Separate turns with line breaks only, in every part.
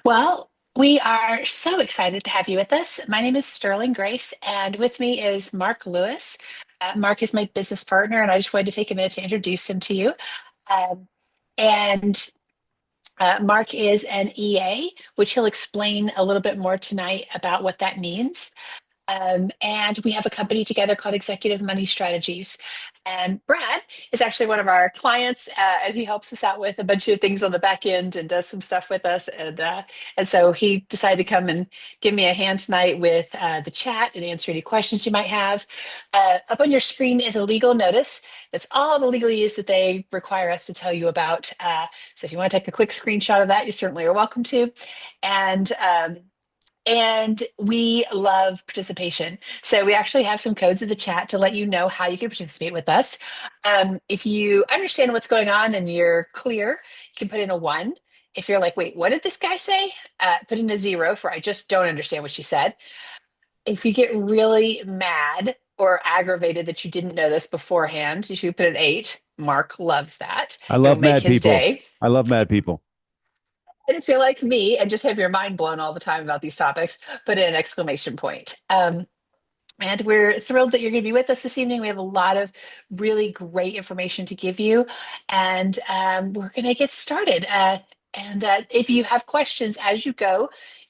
Well, we are so excited to have you with us. My name is Sterling Grace, and with me is Mark Lewis. Mark is my business partner, and I just wanted to take a minute to introduce him to you. Um, and Mark is an EA, which he'll explain a little bit more tonight about what that means. And we have a company together called Executive Money Strategies. And Brad is actually one of our clients, and he helps us out with a bunch of things on the back end and does some stuff with us. And so he decided to come and give me a hand tonight with the chat and answer any questions you might have. Up on your screen is a legal notice. That's all the legalese that they require us to tell you about. So if you want to take a quick screenshot of that, you certainly are welcome to. And and we love participation. So we actually have some codes in the chat to let you know how you can participate with us. If you understand what's going on and you're clear, you can put in a one. If you're like, wait, what did this guy say? Put in a zero for I just don't understand what she said. If you get really mad or aggravated that you didn't know this beforehand, you should put an eight. Mark loves that.
I
It will
love
make
mad
his
people.
day.
I love mad people.
And if you're like me and just have your mind blown all the time about these topics, put in an exclamation point. And we're thrilled that you're going to be with us this evening. We have a lot of really great information to give you, and we're going to get started. And if you have questions as you go,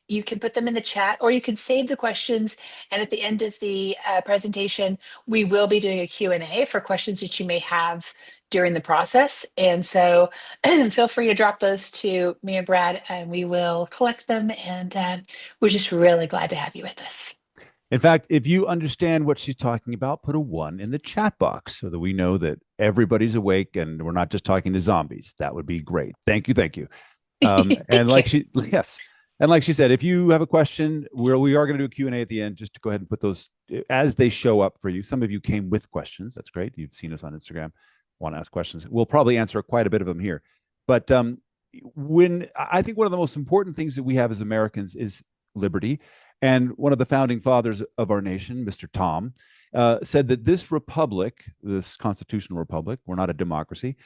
you can put them in the chat or you can save the questions. And at the end of the presentation, we will be doing a Q&A for questions that you may have during the process. And so feel free to drop those to me and Brad, and we will collect them. And we're just really glad to have you with us.
In fact, if you understand what she's talking about, put a one in the chat box so that we know that everybody's awake and we're not just talking to zombies. That would be great. Thank you. Thank you. And
Thank you.
like she, yes. And like she said, if you have a question, we are going to do a Q&A at the end, just to go ahead and put those as they show up for you. Some of you came with questions. That's great. You've seen us on Instagram, want to ask questions. We'll probably answer quite a bit of them here. But when I think one of the most important things that we have as Americans is liberty. And one of the founding fathers of our nation, Mr. Tom, said that this republic, this constitutional republic, we're not a democracy,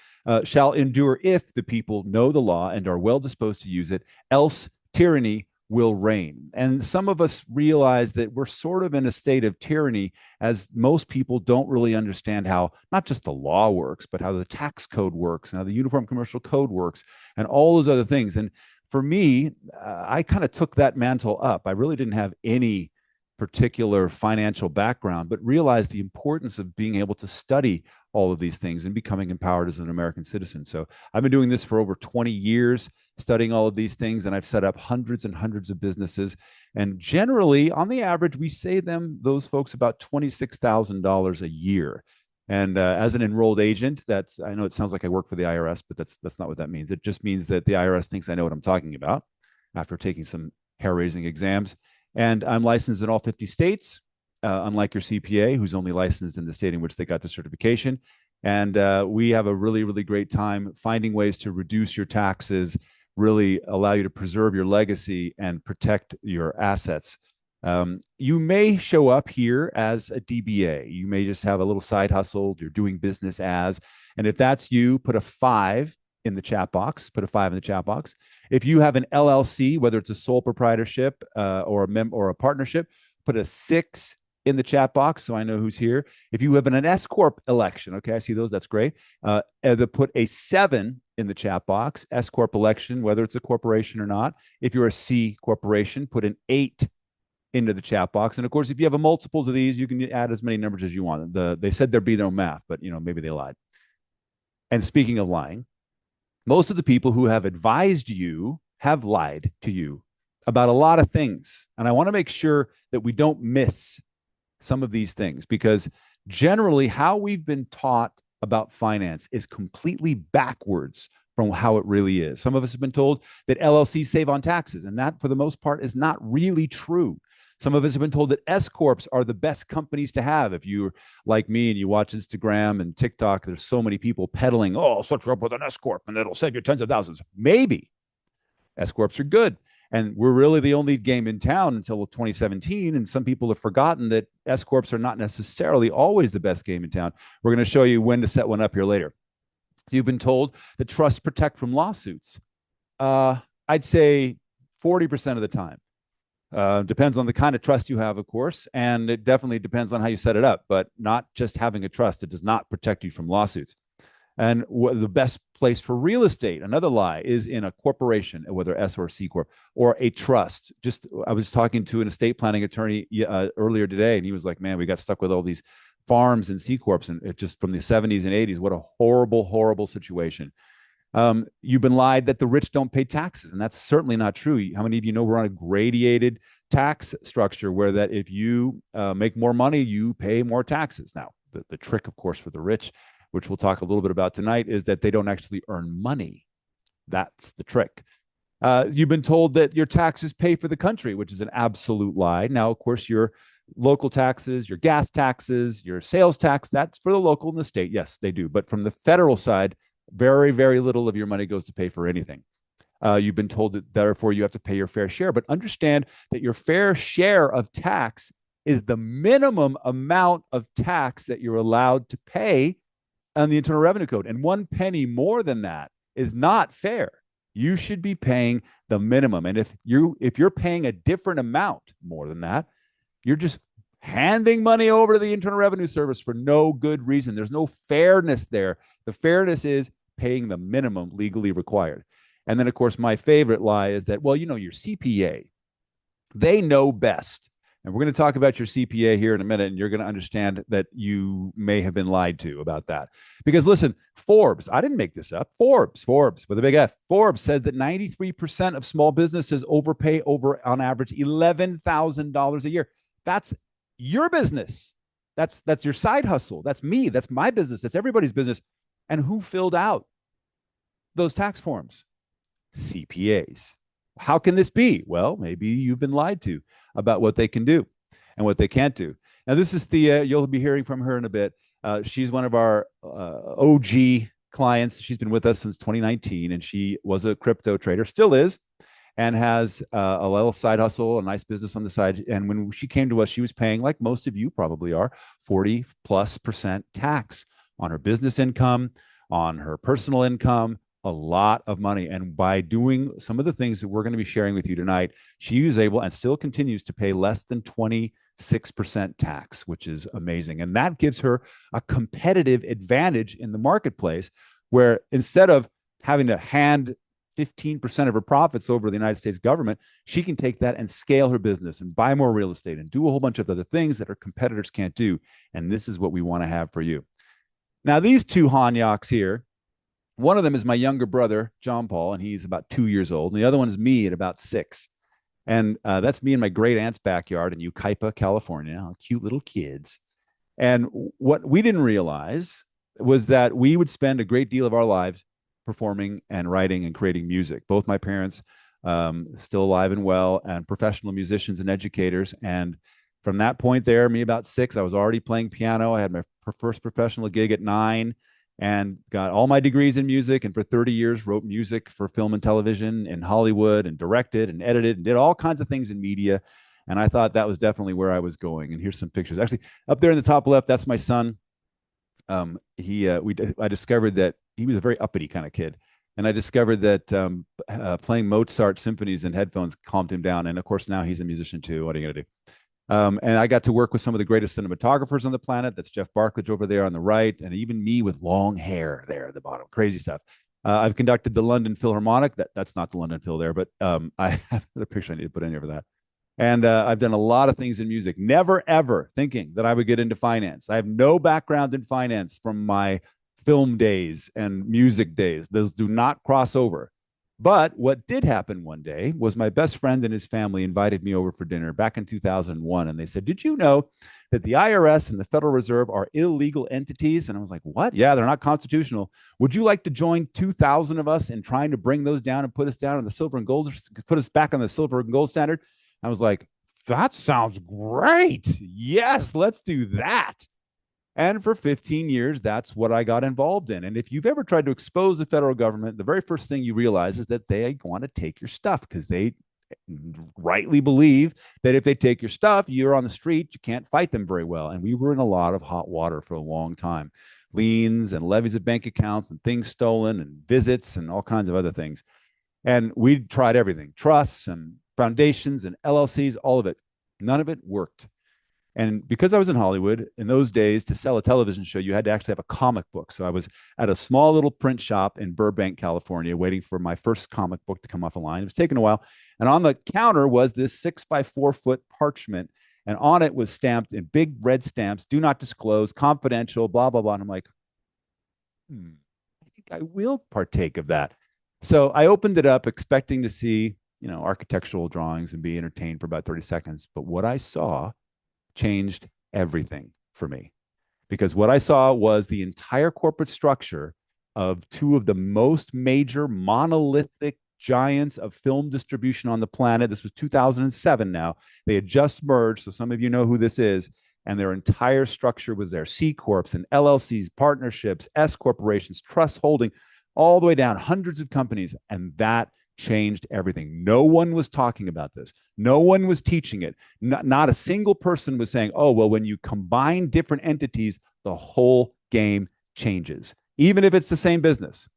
shall endure if the people know the law and are well disposed to use it, else tyranny will reign. And some of us realize that we're sort of in a state of tyranny, as most people don't really understand how not just the law works, but how the tax code works and how the Uniform Commercial Code works and all those other things. And for me, I kind of took that mantle up. I really didn't have any particular financial background, but realized the importance of being able to study all of these things and becoming empowered as an American citizen. So I've been doing this for over 20 years, studying all of these things, and I've set up hundreds and hundreds of businesses. And generally, on the average, we save those folks about $26,000 a year. And as an enrolled agent, I know it sounds like I work for the IRS, but that's not what that means. It just means that the IRS thinks I know what I'm talking about after taking some hair-raising exams. And I'm licensed in all 50 states, unlike your CPA, who's only licensed in the state in which they got the certification. And we have a really, really great time finding ways to reduce your taxes, really allow you to preserve your legacy and protect your assets. You may show up here as a DBA. You may just have a little side hustle. You're doing business as, and if that's you, put a five in the chat box. Put a five in the chat box. If you have an LLC, whether it's a sole proprietorship or a partnership, put a six in the chat box so I know who's here. If you have an S corp election, okay, I see those. That's great. Put a seven in the chat box. S corp election, whether it's a corporation or not. If you're a C corporation, put an eight into the chat box. And of course, if you have a multiples of these, you can add as many numbers as you want. They said there'd be no math, but maybe they lied. And speaking of lying, most of the people who have advised you have lied to you about a lot of things. And I want to make sure that we don't miss some of these things, because generally how we've been taught about finance is completely backwards from how it really is. Some of us have been told that LLCs save on taxes, and that for the most part is not really true. Some of us have been told that S corps are the best companies to have. If you're like me and you watch Instagram and TikTok, there's so many people peddling, oh, I'll set you up with an S corp and it'll save you tens of thousands. Maybe S corps are good. And we're really the only game in town until 2017. And some people have forgotten that S corps are not necessarily always the best game in town. We're going to show you when to set one up here later. You've been told that trusts protect from lawsuits. I'd say 40% of the time. Depends on the kind of trust you have, of course, and it definitely depends on how you set it up, but not just having a trust. It does not protect you from lawsuits. And the best place for real estate, another lie, is in a corporation, whether S or C corp, or a trust. Just I was talking to an estate planning attorney earlier today, and he was like, "Man, we got stuck with all these farms and C corps, and it just from the 70s and 80s. What a horrible, horrible situation." You've been lied that the rich don't pay taxes, and that's certainly not true. How many of you know we're on a gradated tax structure where that if you make more money, you pay more taxes? Now, the trick, of course, for the rich, which we'll talk a little bit about tonight, is that they don't actually earn money. That's the trick. You've been told that your taxes pay for the country, which is an absolute lie. Now, of course, your local taxes, your gas taxes, your sales tax, that's for the local and the state. Yes, they do. But from the federal side, very, very little of your money goes to pay for anything. You've been told that therefore you have to pay your fair share, but understand that your fair share of tax is the minimum amount of tax that you're allowed to pay on the Internal Revenue Code. And 1 penny more than that is not fair. You should be paying the minimum. And if you're paying a different amount more than that, you're just handing money over to the Internal Revenue Service for no good reason. There's no fairness there. The fairness is paying the minimum legally required. And then, of course, my favorite lie is that, well, your CPA, they know best. And we're going to talk about your CPA here in a minute, and you're going to understand that you may have been lied to about that. Because listen, Forbes, I didn't make this up. Forbes with a big F. Forbes said that 93% of small businesses overpay over, on average, $11,000 a year. That's your business. That's your side hustle. That's me. That's my business. That's everybody's business. And who filled out those tax forms? CPAs. How can this be? Well, maybe you've been lied to about what they can do and what they can't do. Now, this is Thea. You'll be hearing from her in a bit. She's one of our OG clients. She's been with us since 2019, and she was a crypto trader, still is, and has a little side hustle, a nice business on the side. And when she came to us, she was paying, like most of you probably are, 40+% tax on her business income, on her personal income, a lot of money. And by doing some of the things that we're going to be sharing with you tonight, she was able and still continues to pay less than 26% tax, which is amazing. And that gives her a competitive advantage in the marketplace, where instead of having to hand 15% of her profits over to the United States government, she can take that and scale her business and buy more real estate and do a whole bunch of other things that her competitors can't do. And this is what we want to have for you. Now, these two Hanyaks here, one of them is my younger brother, John Paul, and he's about 2 years old. And the other one is me at about 6. And that's me in my great aunt's backyard in Yucaipa, California. Cute little kids. And what we didn't realize was that we would spend a great deal of our lives performing and writing and creating music. Both my parents still alive and well, and professional musicians and educators. And from that point there, me about 6, I was already playing piano. I had my first professional gig at 9 and got all my degrees in music. And for 30 years, wrote music for film and television in Hollywood, and directed and edited and did all kinds of things in media. And I thought that was definitely where I was going. And here's some pictures. Actually, up there in the top left, that's my son. I discovered that he was a very uppity kind of kid. And I discovered that playing Mozart symphonies in headphones calmed him down. And of course, now he's a musician too. What are you going to do? And I got to work with some of the greatest cinematographers on the planet. That's Jeff Barklage over there on the right, and even me with long hair there at the bottom. Crazy stuff. I've conducted the London Philharmonic. That's not the London Phil there, but I have another picture I need to put in here for that. And I've done a lot of things in music, never, ever thinking that I would get into finance. I have no background in finance from my film days and music days. Those do not cross over. But what did happen one day was my best friend and his family invited me over for dinner back in 2001. And they said, "Did you know that the IRS and the Federal Reserve are illegal entities?" And I was like, "What? Yeah, they're not constitutional. Would you like to join 2,000 of us in trying to bring those down and put us down on the silver and gold, put us back on the silver and gold standard?" I was like, "That sounds great. Yes, let's do that." And for 15 years, that's what I got involved in. And if you've ever tried to expose the federal government, the very first thing you realize is that they want to take your stuff, because they rightly believe that if they take your stuff, you're on the street, you can't fight them very well. And we were in a lot of hot water for a long time. Liens and levies of bank accounts and things stolen and visits and all kinds of other things. And we tried everything, trusts and foundations and LLCs, all of it. None of it worked. And because I was in Hollywood in those days, to sell a television show, you had to actually have a comic book. So I was at a small little print shop in Burbank, California, waiting for my first comic book to come off the line. It was taking a while. And on the counter was this 6 by 4 foot parchment. And on it was stamped in big red stamps, do not disclose, confidential, blah, blah, blah. And I'm like, I think I will partake of that. So I opened it up expecting to see, architectural drawings and be entertained for about 30 seconds. But what I saw changed everything for me, because what I saw was the entire corporate structure of two of the most major monolithic giants of film distribution on the planet. This was 2007 now. They had just merged, so some of you know who this is, and their entire structure was there. C Corps and LLCs, partnerships, S corporations, trust holding, all the way down, hundreds of companies, and that changed everything. No one was talking about this. No one was teaching it. Not a single person was saying, oh, well, when you combine different entities, the whole game changes, even if it's the same business.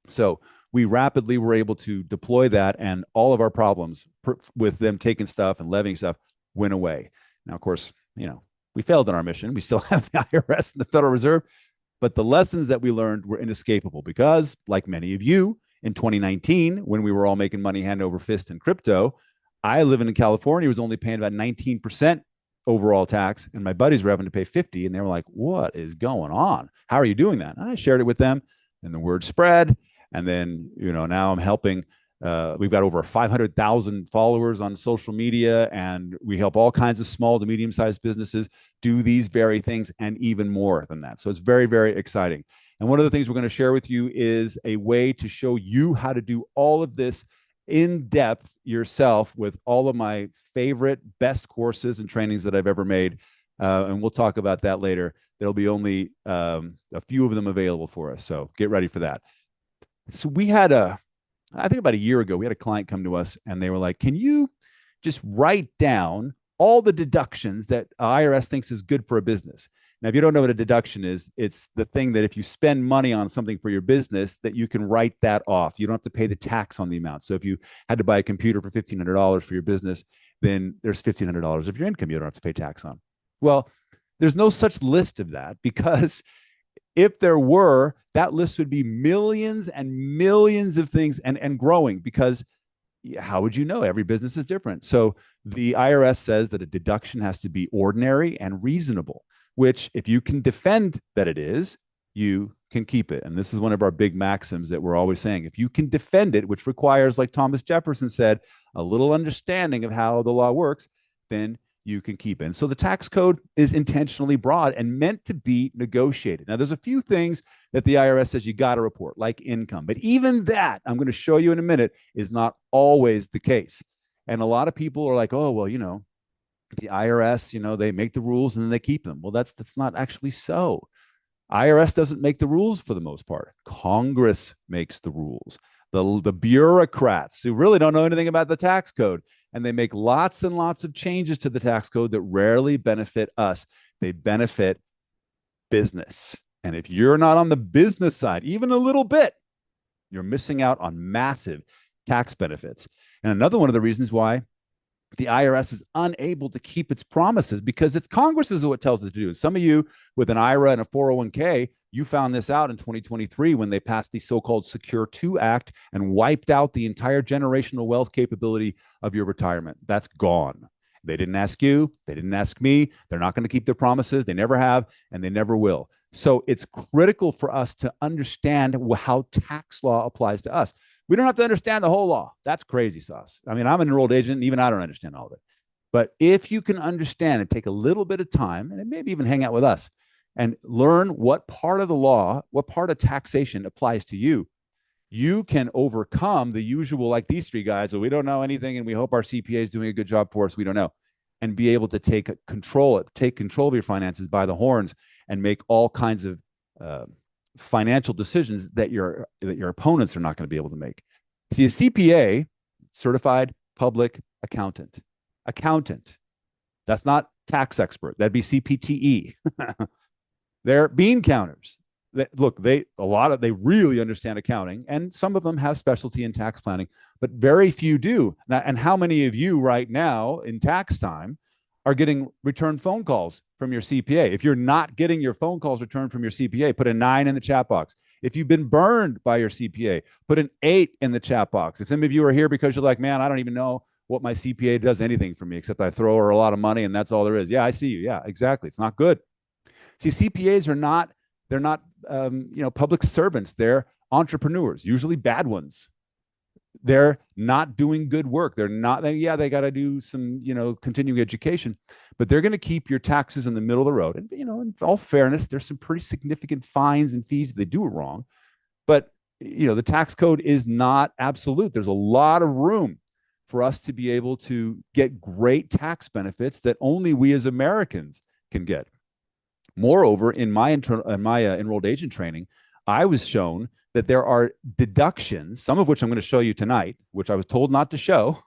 So we rapidly were able to deploy that, and all of our problems with them taking stuff and levying stuff went away. Now, of course, we failed in our mission. We still have the IRS and the Federal Reserve, but the lessons that we learned were inescapable because, like many of you, in 2019, when we were all making money hand over fist in crypto, I living in California was only paying about 19% overall tax, and my buddies were having to pay 50, and they were like, what is going on? How are you doing that? And I shared it with them, and the word spread. And then, now I'm helping. We've got over 500,000 followers on social media, and we help all kinds of small to medium-sized businesses do these very things and even more than that. So it's very, very exciting. And one of the things we're going to share with you is a way to show you how to do all of this in depth yourself with all of my favorite, best courses and trainings that I've ever made. And we'll talk about that later. There'll be only a few of them available for us. So get ready for that. So I think about a year ago, we had a client come to us and they were like, can you just write down all the deductions that IRS thinks is good for a business? Now, if you don't know what a deduction is, it's the thing that if you spend money on something for your business, that you can write that off. You don't have to pay the tax on the amount. So if you had to buy a computer for $1,500 for your business, then there's $1,500 of your income you don't have to pay tax on. Well, there's no such list of that, because if there were, that list would be millions and millions of things and growing, because how would you know? Every business is different. So the IRS says that a deduction has to be ordinary and reasonable, which if you can defend that it is, you can keep it. And this is one of our big maxims that we're always saying. If you can defend it, which requires, like Thomas Jefferson said, a little understanding of how the law works, then you can keep it. And so the tax code is intentionally broad and meant to be negotiated. Now, there's a few things that the IRS says you got to report, like income. But even that, I'm going to show you in a minute, is not always the case. And a lot of people are like, oh, well, the IRS, they make the rules and then they keep them. Well, that's not actually so. IRS doesn't make the rules for the most part. Congress makes the rules. The bureaucrats who really don't know anything about the tax code, and they make lots and lots of changes to the tax code that rarely benefit us. They benefit business. And if you're not on the business side, even a little bit, you're missing out on massive tax benefits. And another one of the reasons why the IRS is unable to keep its promises, because it's Congress is what tells it to do. And some of you with an IRA and a 401k, you found this out in 2023 when they passed the so-called Secure 2 Act and wiped out the entire generational wealth capability of your retirement. That's gone. They didn't ask you. They didn't ask me. They're not going to keep their promises. They never have, and they never will. So it's critical for us to understand how tax law applies to us. We don't have to understand the whole law. That's crazy sauce. I mean, I'm an enrolled agent, and even I don't understand all of it. But if you can understand and take a little bit of time, and maybe even hang out with us and learn what part of the law, what part of taxation applies to you, you can overcome the usual, like these three guys, we don't know anything and we hope our CPA is doing a good job for us. We don't know. And be able to take control of your finances by the horns and make all kinds of financial decisions that your opponents are not going to be able to make. See, a CPA, certified public accountant. That's not tax expert. That'd be CPTE. They're bean counters. they really understand accounting, and some of them have specialty in tax planning, but very few do. And how many of you right now in tax time are getting return phone calls from your CPA? If you're not getting your phone calls returned from your CPA, put a 9 in the chat box. If you've been burned by your CPA, put an 8 in the chat box. If some of you are here because you're like, man, I don't even know what my CPA does anything for me except I throw her a lot of money and that's all there is. Yeah, I see you. Yeah, exactly. It's not good. See, CPAs are not, they're not, public servants. They're entrepreneurs, usually bad ones. They're not doing good work. They're not, they got to do some, continuing education, but they're going to keep your taxes in the middle of the road. And, in all fairness, there's some pretty significant fines and fees if they do it wrong. But, the tax code is not absolute. There's a lot of room for us to be able to get great tax benefits that only we as Americans can get. Moreover, in my enrolled agent training, I was shown that there are deductions, some of which I'm going to show you tonight, which I was told not to show,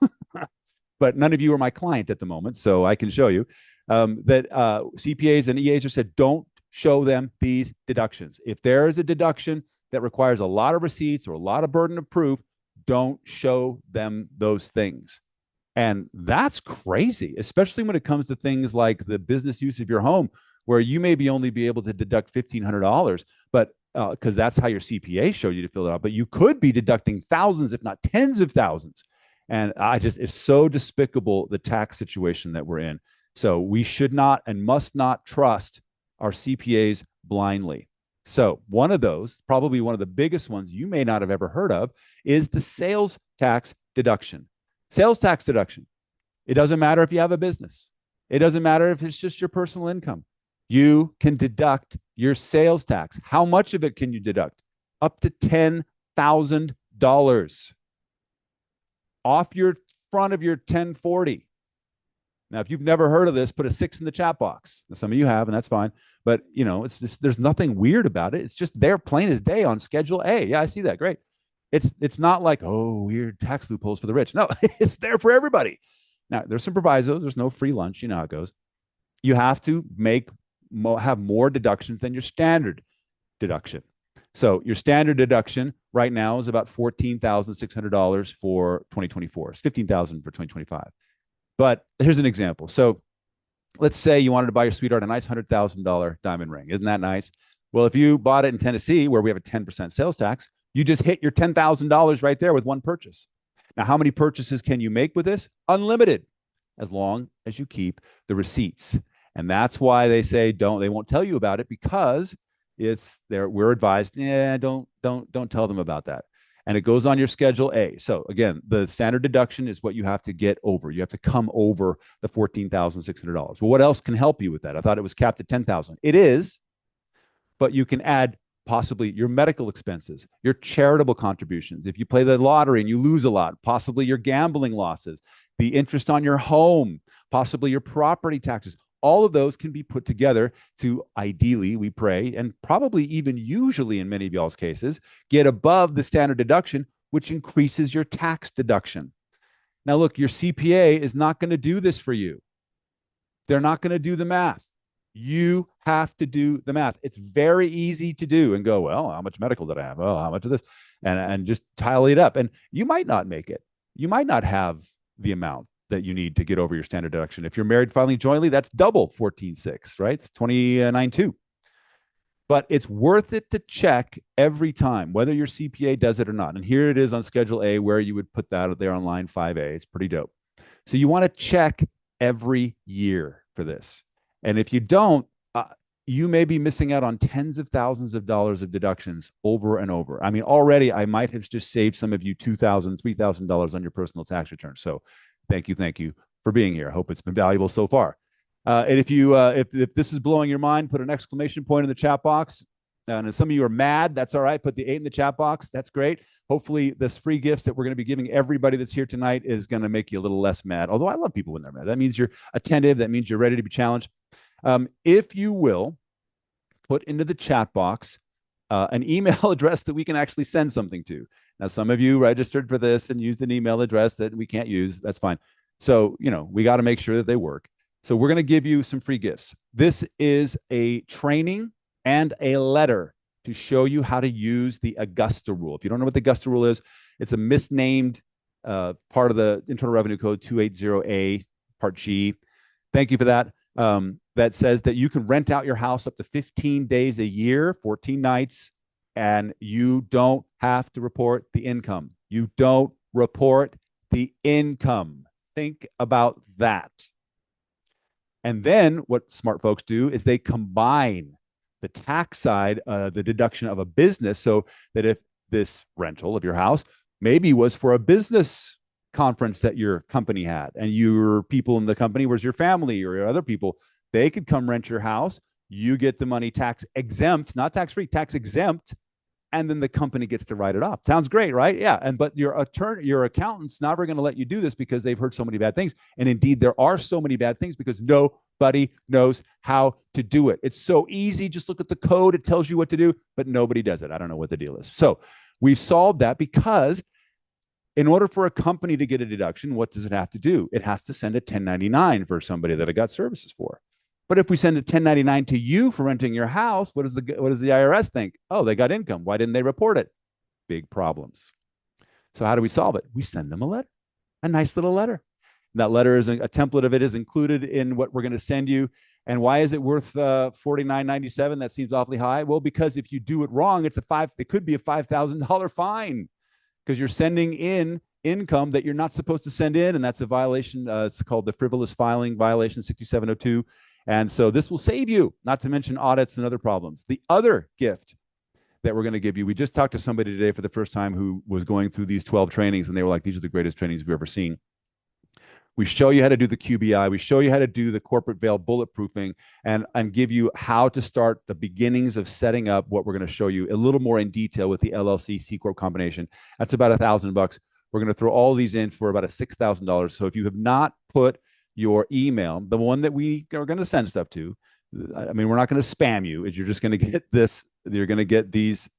but none of you are my client at the moment, so I can show you that CPAs and EAs are said, don't show them these deductions. If there is a deduction that requires a lot of receipts or a lot of burden of proof, don't show them those things. And that's crazy, especially when it comes to things like the business use of your home, where you maybe only be able to deduct $1,500, but because that's how your CPA showed you to fill it out, but you could be deducting thousands, if not tens of thousands. And it's so despicable, the tax situation that we're in. So we should not and must not trust our CPAs blindly. So one of those, probably one of the biggest ones you may not have ever heard of, is the sales tax deduction. Sales tax deduction. It doesn't matter if you have a business. It doesn't matter if it's just your personal income. You can deduct your sales tax. How much of it can you deduct? Up to $10,000 off your front of your 1040. Now, if you've never heard of this, put a 6 in the chat box. Now, some of you have, and that's fine. But it's just, there's nothing weird about it. It's just there, plain as day on Schedule A. Yeah, I see that. Great. It's not like, oh, weird tax loopholes for the rich. No, it's there for everybody. Now, there's some provisos. There's no free lunch. You know how it goes. You have to have more deductions than your standard deduction. So your standard deduction right now is about $14,600 for 2024. It's $15,000 for 2025. But here's an example. So let's say you wanted to buy your sweetheart a nice $100,000 diamond ring. Isn't that nice? Well, if you bought it in Tennessee, where we have a 10% sales tax, you just hit your $10,000 right there with one purchase. Now, how many purchases can you make with this? Unlimited, as long as you keep the receipts. And that's why they say they won't tell you about it, because we're advised, don't tell them about that. And it goes on your Schedule A. So again, the standard deduction is what you have to get over. You have to come over the $14,600. Well, what else can help you with that? I thought it was capped at $10,000. It is, but you can add possibly your medical expenses, your charitable contributions. If you play the lottery and you lose a lot, possibly your gambling losses, the interest on your home, possibly your property taxes. All of those can be put together to, ideally, we pray, and probably even usually in many of y'all's cases, get above the standard deduction, which increases your tax deduction. Now, look, your CPA is not going to do this for you. They're not going to do the math. You have to do the math. It's very easy to do and go, well, how much medical did I have? Oh, how much of this? And just tally it up. And you might not make it. You might not have the amount that you need to get over your standard deduction. If you're married filing jointly, that's double 14.6, right? It's 29.2. But it's worth it to check every time, whether your CPA does it or not. And here it is on Schedule A, where you would put that there on line 5A. It's pretty dope. So you want to check every year for this. And if you don't, you may be missing out on tens of thousands of dollars of deductions over and over. I mean, already I might have just saved some of you $2,000, $3,000 on your personal tax return. So thank you for being here. I hope it's been valuable so far. And if this is blowing your mind, put an exclamation point in the chat box. And if some of you are mad, that's all right. Put the 8 in the chat box. That's great. Hopefully this free gifts that we're going to be giving everybody that's here tonight is going to make you a little less mad. Although I love people when they're mad. That means you're attentive. That means you're ready to be challenged. If you will, put into the chat box an email address that we can actually send something to. Now, some of you registered for this and used an email address that we can't use. That's fine. So, we got to make sure that they work. So we're going to give you some free gifts. This is a training and a letter to show you how to use the Augusta rule. If you don't know what the Augusta rule is, it's a misnamed part of the Internal Revenue Code 280A, Part G. Thank you for that. That says that you can rent out your house up to 15 days a year, 14 nights, and you don't have to report the income. You don't report the income. Think about that. And then what smart folks do is they combine the tax side, the deduction of a business, so that if this rental of your house maybe was for a business conference that your company had, and your people in the company was your family or your other people, they could come rent your house. You get the money tax exempt, not tax free, tax exempt, and then the company gets to write it off. Sounds great, right? Yeah. And but your accountant's never going to let you do this because they've heard so many bad things. And indeed, there are so many bad things because nobody knows how to do it. It's so easy. Just look at the code. It tells you what to do, but nobody does it. I don't know what the deal is. So we've solved that because in order for a company to get a deduction, what does it have to do? It has to send a 1099 for somebody that it got services for. But if we send a 1099 to you for renting your house, what does the IRS think? Oh, they got income. Why didn't they report it? Big problems. So how do we solve it? We send them a letter, a nice little letter. That letter is a template of it is included in what we're going to send you. And why is it worth $49.97? That seems awfully high. Well, because if you do it wrong, it could be a $5,000 fine because you're sending in income that you're not supposed to send in, and that's a violation. It's called the frivolous filing violation 6702. And so this will save you, not to mention audits and other problems. The other gift that we're going to give you, we just talked to somebody today for the first time who was going through these 12 trainings, and they were like, these are the greatest trainings we've ever seen. We show you how to do the QBI. We show you how to do the corporate veil bulletproofing and give you how to start the beginnings of setting up what we're going to show you a little more in detail with the LLC C Corp combination. That's about $1,000. We're going to throw all these in for about a $6,000. So if you have not put your email, the one that we are going to send stuff to, I mean, we're not going to spam you. You're just going to get this. You're going to get these.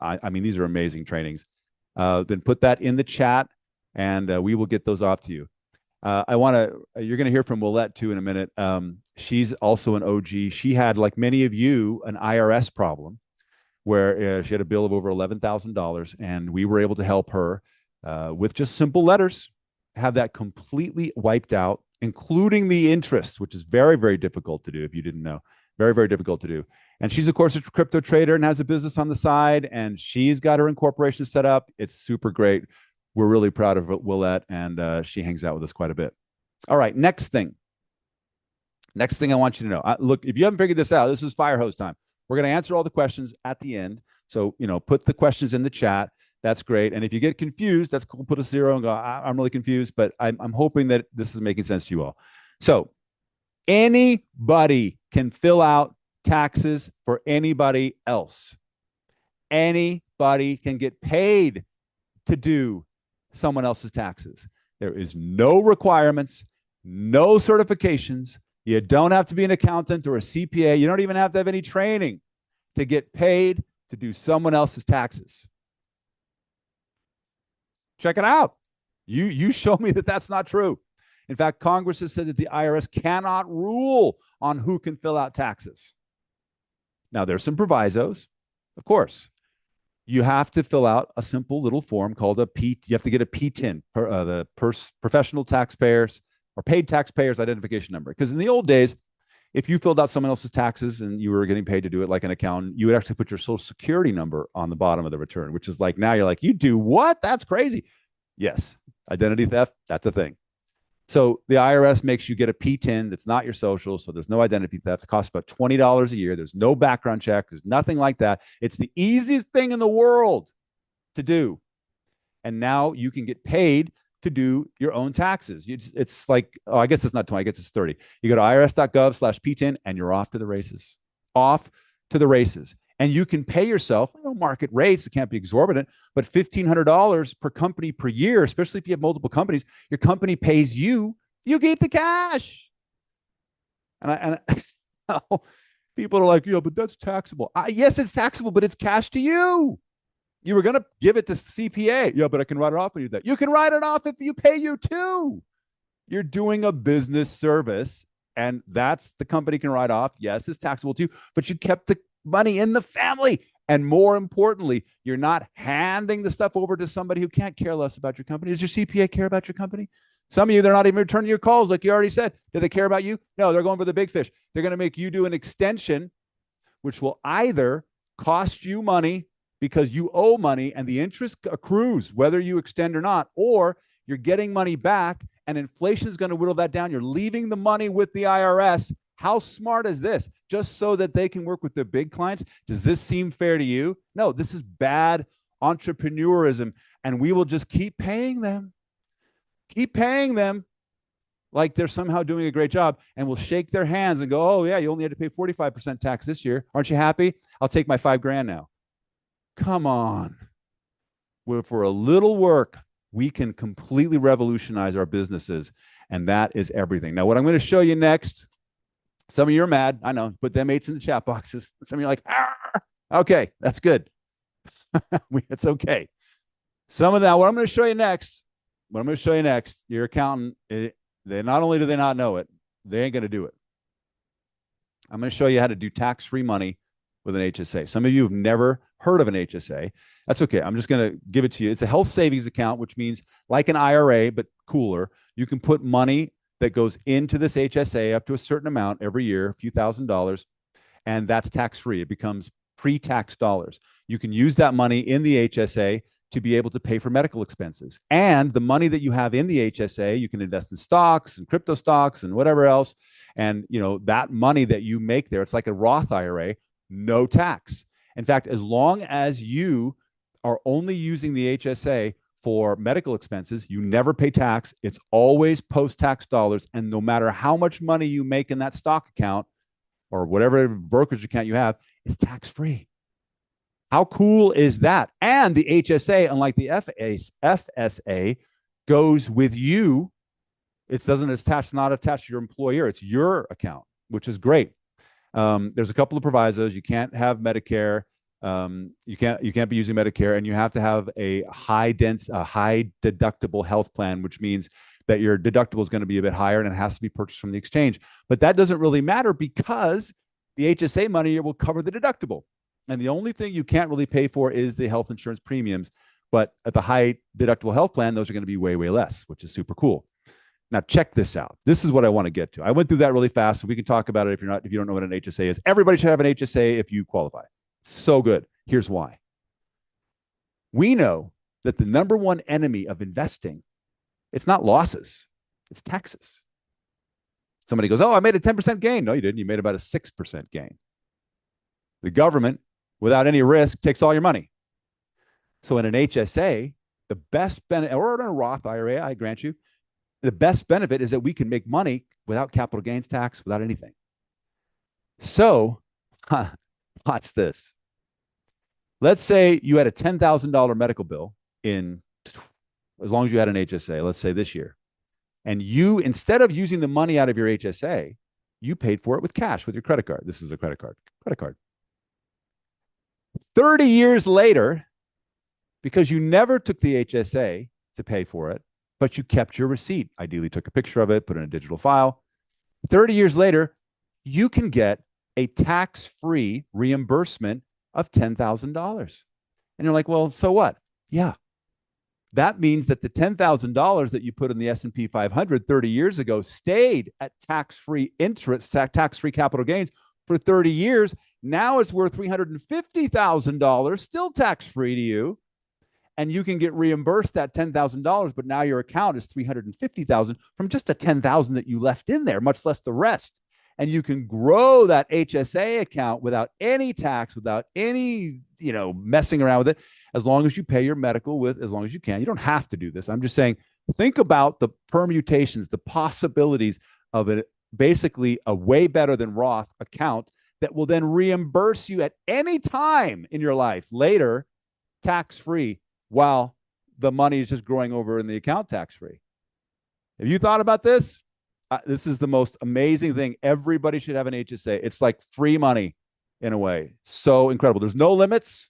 I mean, these are amazing trainings. Then put that in the chat, and we will get those off to you. You're going to hear from Willette too in a minute. She's also an OG. She had, like many of you, an IRS problem where she had a bill of over $11,000, and we were able to help her with just simple letters, have that completely wiped out, including the interest, which is very, very difficult to do if you didn't know. Very, very difficult to do. And she's, of course, a crypto trader and has a business on the side, and she's got her incorporation set up. It's super great. We're really proud of Willette, and she hangs out with us quite a bit. All right, next thing. Next thing I want you to know. Look, if you haven't figured this out, this is fire hose time. We're going to answer all the questions at the end. So, put the questions in the chat. That's great. And if you get confused, that's cool. Put a 0 and go, I'm really confused, but I'm hoping that this is making sense to you all. So anybody can fill out taxes for anybody else. Anybody can get paid to do someone else's taxes. There is no requirements, no certifications. You don't have to be an accountant or a CPA. You don't even have to have any training to get paid to do someone else's taxes. Check it out. You show me that that's not true. In fact, Congress has said that the IRS cannot rule on who can fill out taxes. Now, there's some provisos, of course. You have to fill out a simple little form called you have to get a PTIN, the professional taxpayers or paid taxpayers identification number. Because in the old days, if you filled out someone else's taxes and you were getting paid to do it like an accountant, you would actually put your social security number on the bottom of the return, which is like, now you're like, you do what? That's crazy. Yes, identity theft, that's a thing. So the IRS makes you get a PTIN that's not your social, so there's no identity theft. It costs about $20 a year. There's no background check. There's nothing like that. It's the easiest thing in the world to do. And now you can get paid to do your own taxes. It's like, oh, I guess it's not 20, I guess it's 30. You go to irs.gov/PTIN and you're off to the races. Off to the races. And you can pay yourself, market rates, it can't be exorbitant, but $1,500 per company per year, especially if you have multiple companies, your company pays you, you keep the cash. And people are like, but that's taxable. Yes, it's taxable, but it's cash to you. You were going to give it to CPA. Yeah, but I can write it off and do that. You can write it off if you pay you too. You're doing a business service, and that's the company can write off. Yes, it's taxable too, but you kept the money in the family And more importantly, you're not handing the stuff over to somebody who can't care less about your company. Does your CPA care about your company? Some of you, they're not even returning your calls, like you already said. Do they care about you? No, they're going for the big fish. They're going to make you do an extension, which will either cost you money because you owe money and the interest accrues whether you extend or not, or you're getting money back and inflation is going to whittle that down. You're leaving the money with the IRS. How smart is this? Just so that they can work with their big clients. Does this seem fair to you? No, this is bad entrepreneurism. And we will just keep paying them. Keep paying them like they're somehow doing a great job. And we'll shake their hands and go, oh, yeah, you only had to pay 45% tax this year. Aren't you happy? I'll take my $5,000 now. Come on. Well, for a little work, we can completely revolutionize our businesses. And that is everything. Now, what I'm going to show you next, some of you are mad. I know. Put them eights in the chat boxes. Some of you are like, ah! Okay, that's good. It's okay. Some of that, what I'm going to show you next, your accountant, they not only do they not know it, they ain't going to do it. I'm going to show you how to do tax-free money with an HSA. Some of you have never heard of an HSA. That's okay. I'm just going to give it to you. It's a health savings account, which means like an IRA, but cooler. You can put money that goes into this HSA up to a certain amount every year, a few $1,000s, and that's tax-free. It becomes pre-tax dollars. You can use that money in the HSA to be able to pay for medical expenses. And the money that you have in the HSA, you can invest in stocks and crypto stocks and whatever else. And that money that you make there, it's like a Roth IRA, no tax. In fact, as long as you are only using the HSA for medical expenses, you never pay tax. It's always post-tax dollars. And no matter how much money you make in that stock account or whatever brokerage account you have, it's tax-free. How cool is that? And the HSA, unlike the FSA, goes with you. It's not attached to your employer. It's your account, which is great. There's a couple of provisos. You can't have Medicare. You can't be using Medicare, and you have to have a high deductible health plan, which means that your deductible is going to be a bit higher and it has to be purchased from the exchange. But that doesn't really matter because the HSA money will cover the deductible. And the only thing you can't really pay for is the health insurance premiums. But at the high deductible health plan, those are going to be way, way less, which is super cool. Now, check this out. This is what I want to get to. I went through that really fast, so we can talk about it if you don't know what an HSA is. Everybody should have an HSA if you qualify. So good. Here's why. We know that the number one enemy of investing, it's not losses, it's taxes. Somebody goes, oh, I made a 10% gain. No, you didn't. You made about a 6% gain. The government, without any risk, takes all your money. So in an HSA, the best benefit, or in a Roth IRA, I grant you, the best benefit is that we can make money without capital gains tax, without anything. So, watch this. Let's say you had a $10,000 medical bill as long as you had an HSA, let's say this year. And you, instead of using the money out of your HSA, you paid for it with cash, with your credit card. This is a credit card. 30 years later, because you never took the HSA to pay for it, but you kept your receipt, ideally took a picture of it, put it in a digital file. 30 years later, you can get a tax-free reimbursement of $10,000. And you're like, well, so what? Yeah. That means that the $10,000 that you put in the S&P 500 30 years ago stayed at tax-free interest, tax-free capital gains for 30 years. Now it's worth $350,000, still tax-free to you. And you can get reimbursed that $10,000, but now your account is $350,000 from just the $10,000 that you left in there, much less the rest. And you can grow that HSA account without any tax, without any, messing around with it, as long as you pay your medical as long as you can. You don't have to do this. I'm just saying, think about the permutations, the possibilities of basically a way better than Roth account that will then reimburse you at any time in your life later, tax-free, while the money is just growing over in the account tax-free. Have you thought about this? This is the most amazing thing. Everybody should have an HSA. It's like free money in a way. So incredible. There's no limits.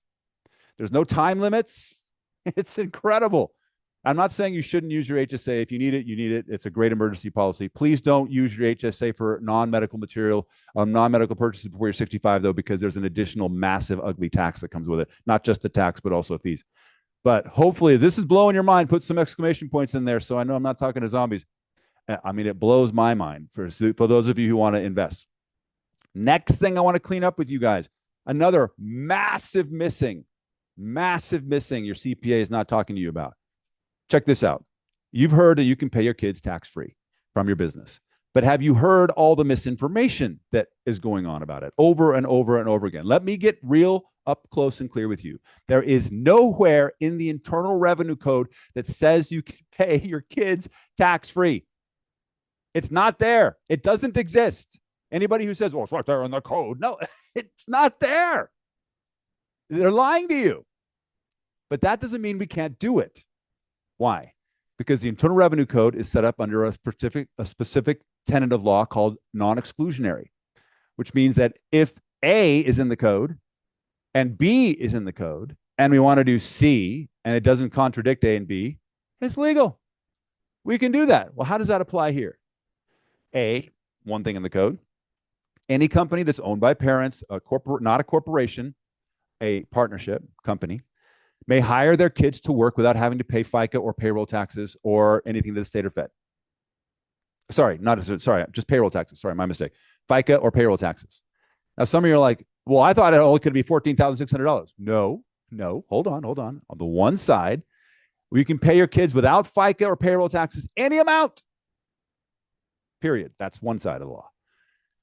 There's no time limits. It's incredible. I'm not saying you shouldn't use your HSA. If you need it, you need it. It's a great emergency policy. Please don't use your HSA for non-medical material, non-medical purchases before you're 65, though, because there's an additional massive, ugly tax that comes with it. Not just the tax, but also fees. But hopefully, if this is blowing your mind, put some exclamation points in there so I know I'm not talking to zombies. I mean, it blows my mind for those of you who want to invest. Next thing I want to clean up with you guys, another massive missing your CPA is not talking to you about. Check this out. You've heard that you can pay your kids tax-free from your business, but have you heard all the misinformation that is going on about it over and over and over again? Let me get real up close and clear with you. There is nowhere in the Internal Revenue Code that says you can pay your kids tax-free. It's not there. It doesn't exist. Anybody who says, well, it's right there in the code. No, it's not there. They're lying to you. But that doesn't mean we can't do it. Why? Because the Internal Revenue Code is set up under a specific tenet of law called non-exclusionary, which means that if A is in the code and B is in the code, and we want to do C and it doesn't contradict A and B, it's legal. We can do that. Well, how does that apply here? A, one thing in the code, any company that's owned by parents, not a corporation, a partnership company, may hire their kids to work without having to pay FICA or payroll taxes or anything to the state or Fed. Sorry, just payroll taxes. Sorry, my mistake. FICA or payroll taxes. Now, some of you are like, well, I thought it only could be $14,600. No, hold on. On the one side, you can pay your kids without FICA or payroll taxes any amount. Period. That's one side of the law.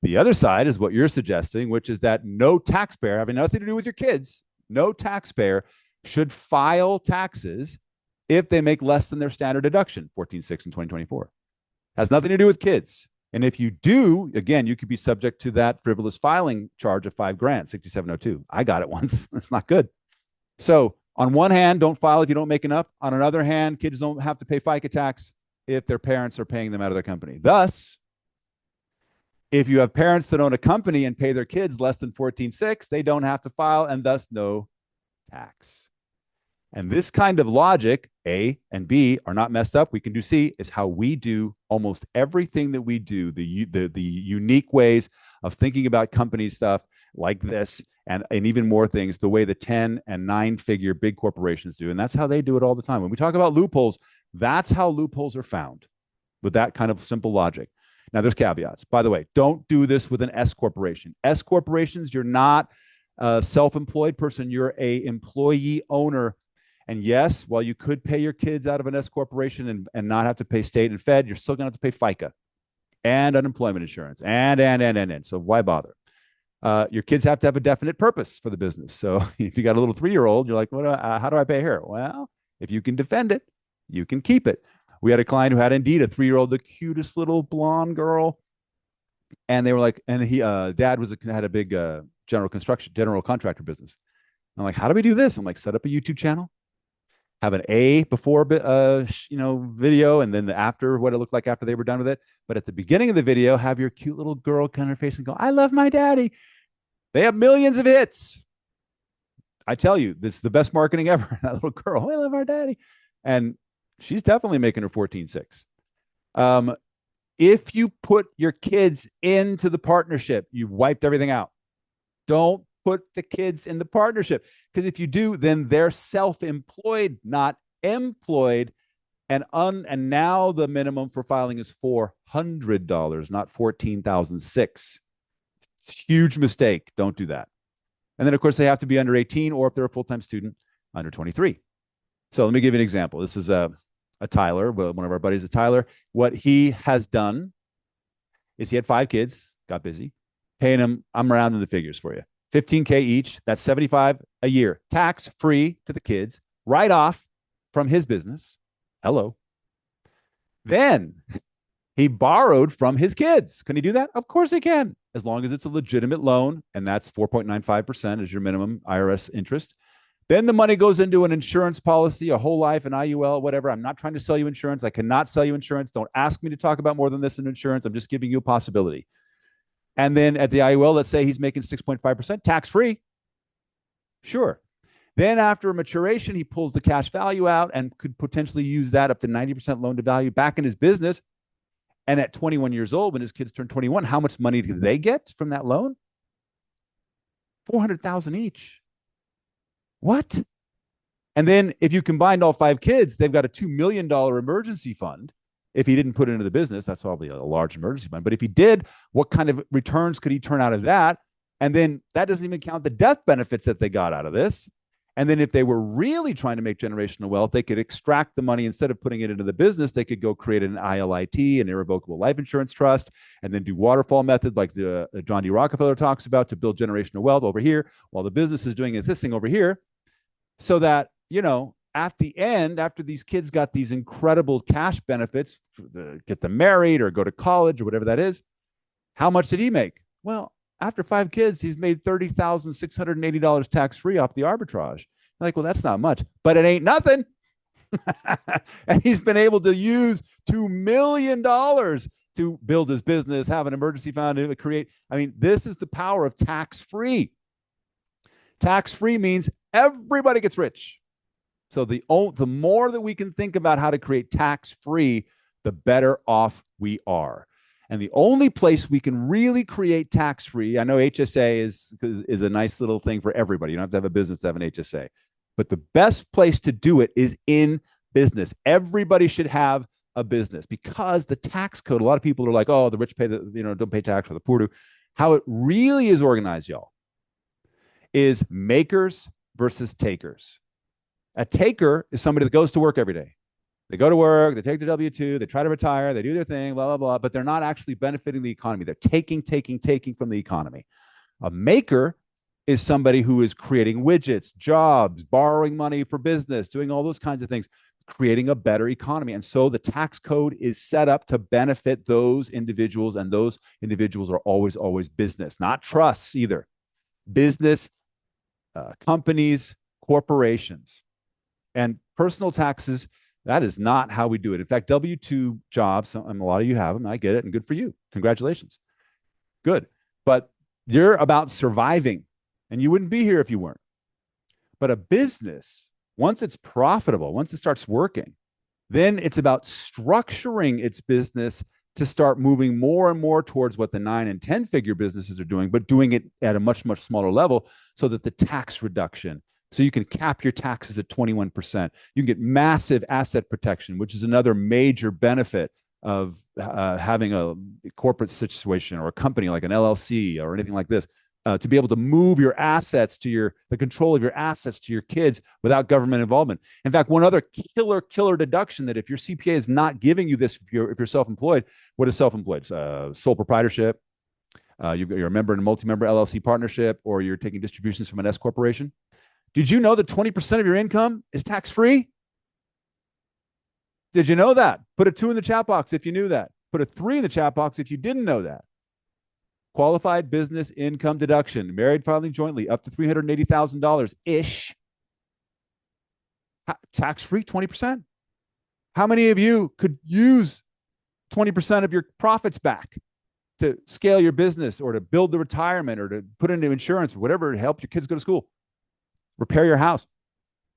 The other side is what you're suggesting, which is that no taxpayer, having nothing to do with your kids, no taxpayer should file taxes if they make less than their standard deduction, 14.6 in 2024. Has nothing to do with kids. And if you do, again, you could be subject to that frivolous filing charge of $5,000, 6702. I got it once. That's not good. So on one hand, don't file if you don't make enough. On another hand, kids don't have to pay FICA tax if their parents are paying them out of their company. Thus, if you have parents that own a company and pay their kids less than 14.6, they don't have to file and thus no tax. And this kind of logic, A and B, are not messed up. We can do C, is how we do almost everything that we do, the unique ways of thinking about company stuff like this and even more things, the way the 10 and 9-figure big corporations do. And that's how they do it all the time. When we talk about loopholes, that's how loopholes are found, with that kind of simple logic. Now, there's caveats. By the way, don't do this with an S corporation. S corporations, you're not a self-employed person. You're a employee owner. And yes, while you could pay your kids out of an S corporation and not have to pay state and Fed, you're still going to have to pay FICA and unemployment insurance and. So why bother? Your kids have to have a definite purpose for the business. So if you got a little 3-year-old, you're like, how do I pay her? Well, if you can defend it, you can keep it. We had a client who had indeed a 3-year-old, the cutest little blonde girl. And they were like, and dad had a big general contractor business. I'm like, how do we do this? I'm like, set up a YouTube channel, have an A before, video, and then the after, what it looked like after they were done with it. But at the beginning of the video, have your cute little girl kind of face and go, I love my daddy. They have millions of hits. I tell you, this is the best marketing ever. That little girl, I love our daddy. And she's definitely making her 14.6. If you put your kids into the partnership, you've wiped everything out. Don't put the kids in the partnership, because if you do, then they're self-employed, not employed. And now the minimum for filing is $400, not $14,006. It's a huge mistake. Don't do that. And then, of course, they have to be under 18, or if they're a full-time student, under 23. So let me give you an example. This is a Tyler, one of our buddies, a Tyler. What he has done is he had 5 kids, got busy, paying them, I'm rounding the figures for you, $15K each. That's $75 a year, tax-free to the kids, right off from his business. Hello. Then he borrowed from his kids. Can he do that? Of course he can, as long as it's a legitimate loan, and that's 4.95% is your minimum IRS interest. Then the money goes into an insurance policy, a whole life, an IUL, whatever. I'm not trying to sell you insurance. I cannot sell you insurance. Don't ask me to talk about more than this in insurance. I'm just giving you a possibility. And then at the IUL, let's say he's making 6.5% tax-free. Sure. Then after maturation, he pulls the cash value out and could potentially use that up to 90% loan to value back in his business. And at 21 years old, when his kids turn 21, how much money do they get from that loan? 400,000 each. What? And then if you combined all 5 kids, they've got a $2 million emergency fund. If he didn't put it into the business, that's probably a large emergency fund. But if he did, what kind of returns could he turn out of that? And then that doesn't even count the death benefits that they got out of this. And then if they were really trying to make generational wealth, they could extract the money. Instead of putting it into the business, they could go create an ILIT, an irrevocable life insurance trust, and then do waterfall method like the John D. Rockefeller talks about to build generational wealth over here, while the business is doing this thing over here. So that, at the end, after these kids got these incredible cash benefits, get them married or go to college or whatever that is, how much did he make? Well, after 5 kids, he's made $30,680 tax-free off the arbitrage. You're like, well, that's not much, but it ain't nothing. And he's been able to use $2 million to build his business, have an emergency fund, to create. I mean, this is the power of tax-free. Tax-free means everybody gets rich. So the more that we can think about how to create tax-free, the better off we are. And the only place we can really create tax-free, I know HSA is a nice little thing for everybody. You don't have to have a business to have an HSA. But the best place to do it is in business. Everybody should have a business because the tax code, a lot of people are like, oh, the rich pay don't pay tax, or the poor do. How it really is organized, y'all, is makers versus takers. A taker is somebody that goes to work every day. They go to work, they take their W-2, they try to retire, they do their thing, blah, blah, blah, but they're not actually benefiting the economy. They're taking from the economy. A maker is somebody who is creating widgets, jobs, borrowing money for business, doing all those kinds of things, creating a better economy. And so the tax code is set up to benefit those individuals, and those individuals are always, always business, not trusts either. Business, companies, corporations. And personal taxes, that is not how we do it. In fact, W-2 jobs, and a lot of you have them, I get it, and good for you. Congratulations. Good. But you're about surviving, and you wouldn't be here if you weren't. But a business, once it's profitable, once it starts working, then it's about structuring its business to start moving more and more towards what the 9 and 10 figure businesses are doing, but doing it at a much, much smaller level so that the tax reduction, so you can cap your taxes at 21%. You can get massive asset protection, which is another major benefit of having a corporate situation or a company like an LLC or anything like this, to be able to move your assets to the control of your assets to your kids without government involvement. In fact, one other killer deduction that if your CPA is not giving you this, if you're self-employed, what is self-employed? Sole proprietorship. You're a member in a multi-member LLC partnership, or you're taking distributions from an S corporation. Did you know that 20% of your income is tax-free? Did you know that? Put a 2 in the chat box if you knew that. Put a 3 in the chat box if you didn't know that. Qualified business income deduction, married filing jointly, up to $380,000-ish. Tax-free, 20%. How many of you could use 20% of your profits back to scale your business, or to build the retirement, or to put into insurance, or whatever, to help your kids go to school? Repair your house.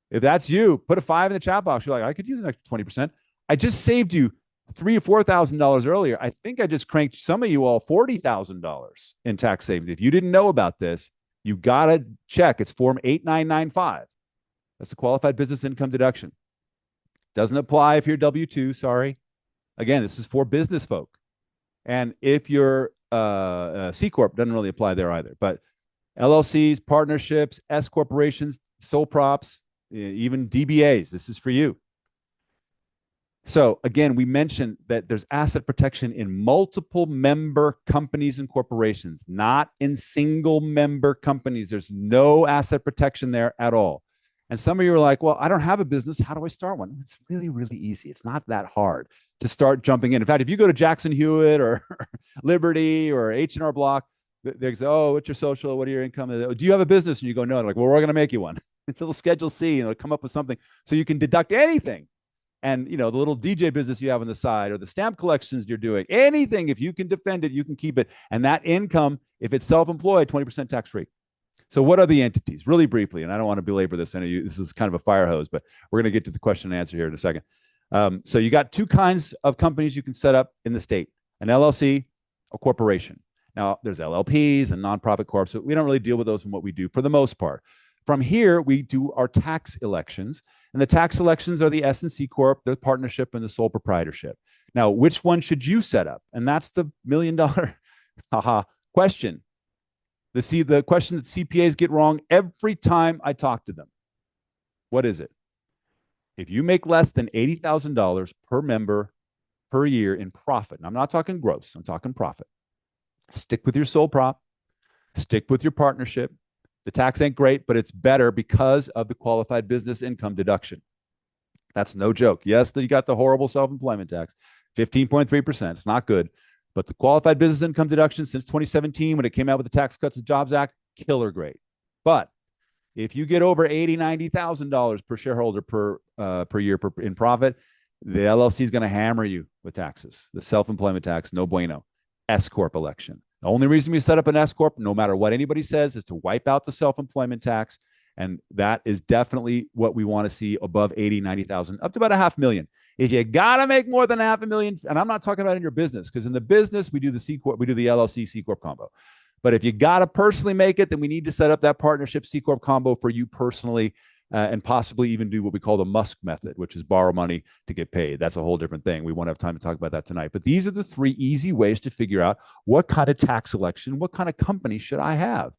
If that's you, put a 5 in the chat box. You're like, I could use an extra 20%. I just saved you $3,000 or $4,000 earlier. I think I just cranked some of you all $40,000 in tax savings. If you didn't know about this, you got to check. It's Form 8995. That's the qualified business income deduction. Doesn't apply if you're W-2, sorry. Again, this is for business folk. And if you're C Corp, doesn't really apply there either. But LLCs, partnerships, S corporations, sole props, even DBAs, this is for you. So again, we mentioned that there's asset protection in multiple member companies and corporations, not in single member companies. There's no asset protection there at all. And some of you are like, well, I don't have a business. How do I start one? It's really, really easy. It's not that hard to start jumping in. In fact, if you go to Jackson Hewitt or Liberty or H&R Block, they say, oh, what's your social? What are your income? Do you have a business? And you go, no. They're like, well, we're going to make you one. It's a little Schedule C, and they'll come up with something so you can deduct anything. And, the little DJ business you have on the side, or the stamp collections you're doing, anything, if you can defend it, you can keep it. And that income, if it's self-employed, 20% tax-free. So what are the entities? Really briefly, and I don't want to belabor this. I know this is kind of a fire hose, but we're going to get to the question and answer here in a second. So you got two kinds of companies you can set up in the state: an LLC, a corporation. Now, there's LLPs and nonprofit corps, but we don't really deal with those in what we do for the most part. From here, we do our tax elections, and the tax elections are the S and C Corp, the partnership, and the sole proprietorship. Now, which one should you set up? And that's the $1,000,000 question. The question that CPAs get wrong every time I talk to them. What is it? If you make less than $80,000 per member per year in profit, and I'm not talking gross, I'm talking profit, stick with your sole prop, stick with your partnership. The tax ain't great, but it's better because of the qualified business income deduction. That's no joke. Yes, you got the horrible self-employment tax, 15.3%. It's not good. But the qualified business income deduction since 2017, when it came out with the Tax Cuts and Jobs Act, killer great. But if you get over $80,000, $90,000 per shareholder per year in profit, the LLC is going to hammer you with taxes. The self-employment tax, no bueno. S Corp election. The only reason we set up an S Corp, no matter what anybody says, is to wipe out the self-employment tax. And that is definitely what we want to see above 80, 90,000, up to about $500,000. If you got to make more than $500,000, and I'm not talking about in your business, because in the business, we do the C Corp, we do the LLC C Corp combo. But if you got to personally make it, then we need to set up that partnership C Corp combo for you personally, and possibly even do what we call the Musk method, which is borrow money to get paid. That's a whole different thing. We won't have time to talk about that tonight. But these are the three easy ways to figure out what kind of tax election, what kind of company should I have?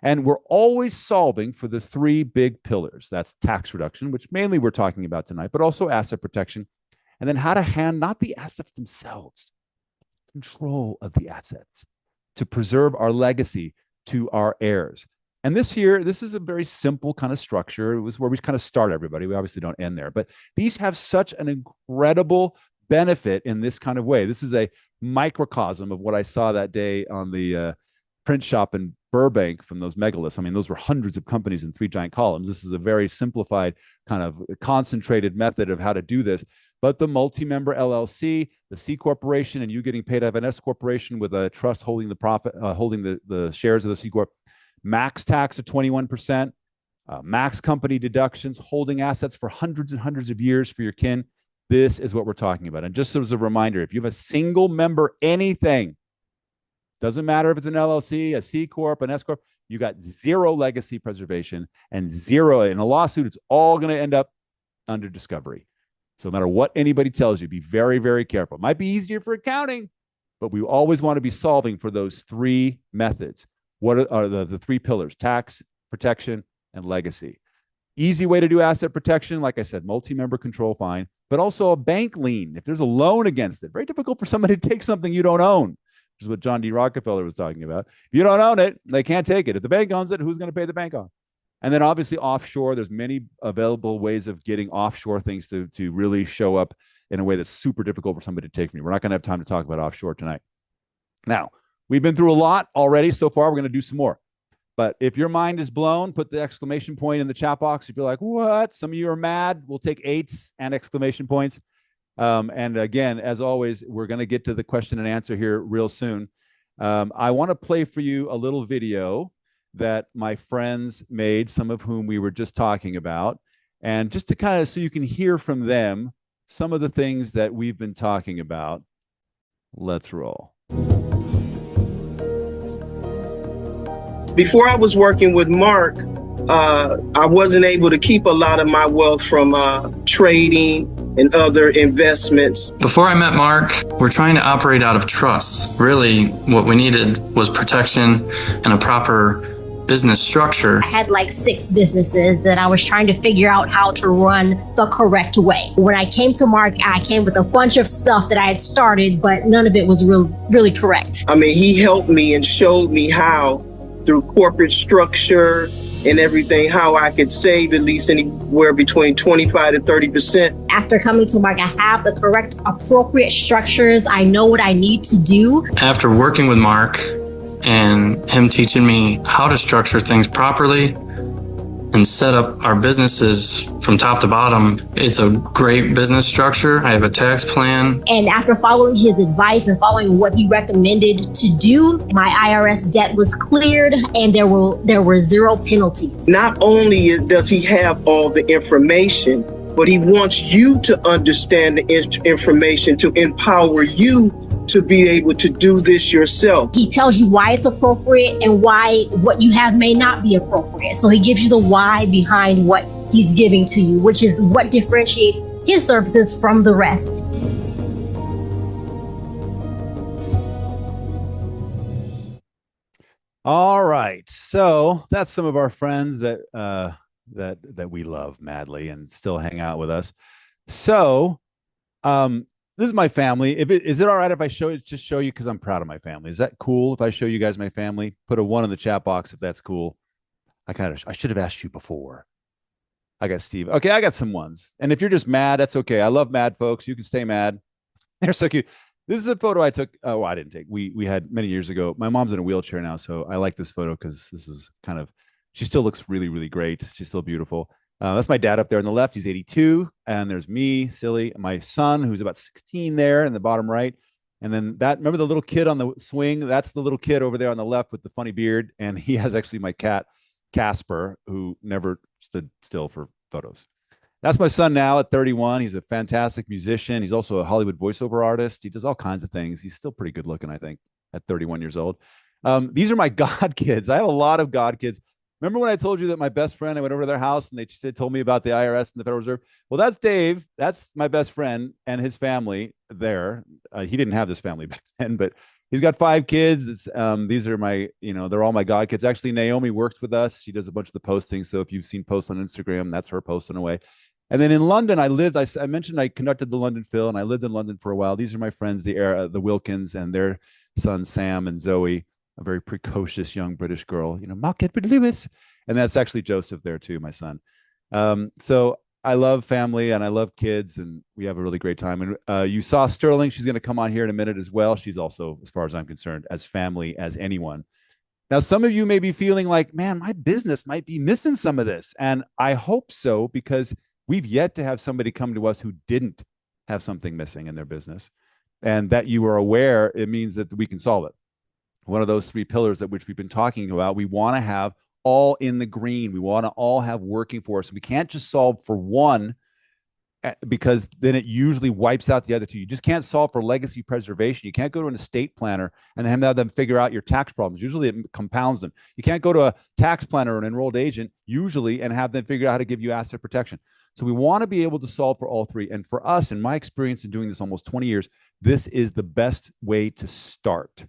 And we're always solving for the three big pillars. That's tax reduction, which mainly we're talking about tonight, but also asset protection. And then how to hand not the assets themselves, control of the assets to preserve our legacy to our heirs. And this is a very simple kind of structure. It was where we kind of start everybody. We obviously don't end there, but these have such an incredible benefit in this kind of way. This is a microcosm of what I saw that day on the print shop in Burbank from those megaliths. I mean, those were hundreds of companies in 3 giant columns. This is a very simplified kind of concentrated method of how to do this. But the multi-member LLC, the C corporation, and you getting paid out of an S corporation with a trust holding the profit, holding the shares of the C corp, max tax of 21%, max company deductions, holding assets for hundreds and hundreds of years for your kin. This is what we're talking about. And just as a reminder, if you have a single member anything, doesn't matter if it's an LLC, a C Corp, an S Corp, you got zero legacy preservation and zero in a lawsuit. It's all going to end up under discovery. So no matter what anybody tells you, be very, very careful. It might be easier for accounting, but we always want to be solving for those three methods. What are the three pillars? Tax, protection, and legacy. Easy way to do asset protection, like I said, multi-member control, fine, but also a bank lien. If there's a loan against it, very difficult for somebody to take something you don't own, which is what John D. Rockefeller was talking about. If you don't own it, they can't take it. If the bank owns it, who's going to pay the bank off? And then obviously offshore, there's many available ways of getting offshore things to really show up in a way that's super difficult for somebody to take from you. We're not going to have time to talk about offshore tonight. Now, we've been through a lot already so far. We're going to do some more. But if your mind is blown, put the exclamation point in the chat box. If you're like, what? Some of you are mad. We'll take 8s and exclamation points. And again, as always, we're going to get to the question and answer here real soon. I want to play for you a little video that my friends made, some of whom we were just talking about, and just to kind of so you can hear from them some of the things that we've been talking about. Let's roll.
Before I was working with Mark, I wasn't able to keep a lot of my wealth from trading and other investments.
Before I met Mark, we're trying to operate out of trust. Really, what we needed was protection and a proper business structure.
I had like 6 businesses that I was trying to figure out how to run the correct way. When I came to Mark, I came with a bunch of stuff that I had started, but none of it was really correct.
I mean, he helped me and showed me how, through corporate structure and everything, how I could save at least anywhere between 25 to 30%.
After coming to Mark, I have the correct, appropriate structures. I know what I need to do.
After working with Mark and him teaching me how to structure things properly, and set up our businesses from top to bottom. It's a great business structure. I have a tax plan.
And after following his advice and following what he recommended to do, my IRS debt was cleared and there were zero penalties.
Not only does he have all the information, but he wants you to understand the information to empower you to be able to do this yourself.
He tells you why it's appropriate and why what you have may not be appropriate. So he gives you the why behind what he's giving to you, which is what differentiates his services from the rest.
All right. So that's some of our friends that that we love madly and still hang out with us. So this is my family. Is it all right if I show you, because I'm proud of my family? Is that cool if I show you guys my family? Put a 1 in the chat box if that's cool. I should have asked you before. I got Steve. Okay, I got some 1s. And if you're just mad, that's okay. I love mad folks. You can stay mad. They're so cute. This is a photo I took. Oh, I didn't take. We had many years ago. My mom's in a wheelchair now, so I like this photo because this is kind of. She still looks really, really great. She's still beautiful. That's my dad up there on the left. He's 82. And there's me, silly, my son, who's about 16 there in the bottom right. And then remember the little kid on the swing? That's the little kid over there on the left with the funny beard. And he has actually my cat, Casper, who never stood still for photos. That's my son now at 31. He's a fantastic musician. He's also a Hollywood voiceover artist. He does all kinds of things. He's still pretty good looking, I think, at 31 years old. These are my god kids. I have a lot of god kids. Remember when I told you that my best friend, I went over to their house and they told me about the IRS and the Federal Reserve? Well, that's Dave. That's my best friend and his family there. He didn't have this family back then, but he's got 5 kids. These are my, they're all my god kids. Actually, Naomi works with us. She does a bunch of the postings. So if you've seen posts on Instagram, that's her posting away. And then in London, I mentioned I conducted the London Phil, and I lived in London for a while. These are my friends, the Wilkins and their sons, Sam and Zoe, a very precocious young British girl, Mark Edward Lewis. And that's actually Joseph there too, my son. So I love family and I love kids, and we have a really great time. And you saw Sterling. She's going to come on here in a minute as well. She's also, as far as I'm concerned, as family as anyone. Now, some of you may be feeling like, man, my business might be missing some of this. And I hope so, because we've yet to have somebody come to us who didn't have something missing in their business. And that you are aware, it means that we can solve it. One of those 3 pillars that which we've been talking about, we want to have all in the green. We want to all have working for us. We can't just solve for one, because then it usually wipes out the other 2. You just can't solve for legacy preservation. You can't go to an estate planner and have them figure out your tax problems. Usually it compounds them. You can't go to a tax planner or an enrolled agent usually and have them figure out how to give you asset protection. So we want to be able to solve for all 3. And for us, in my experience in doing this almost 20 years, this is the best way to start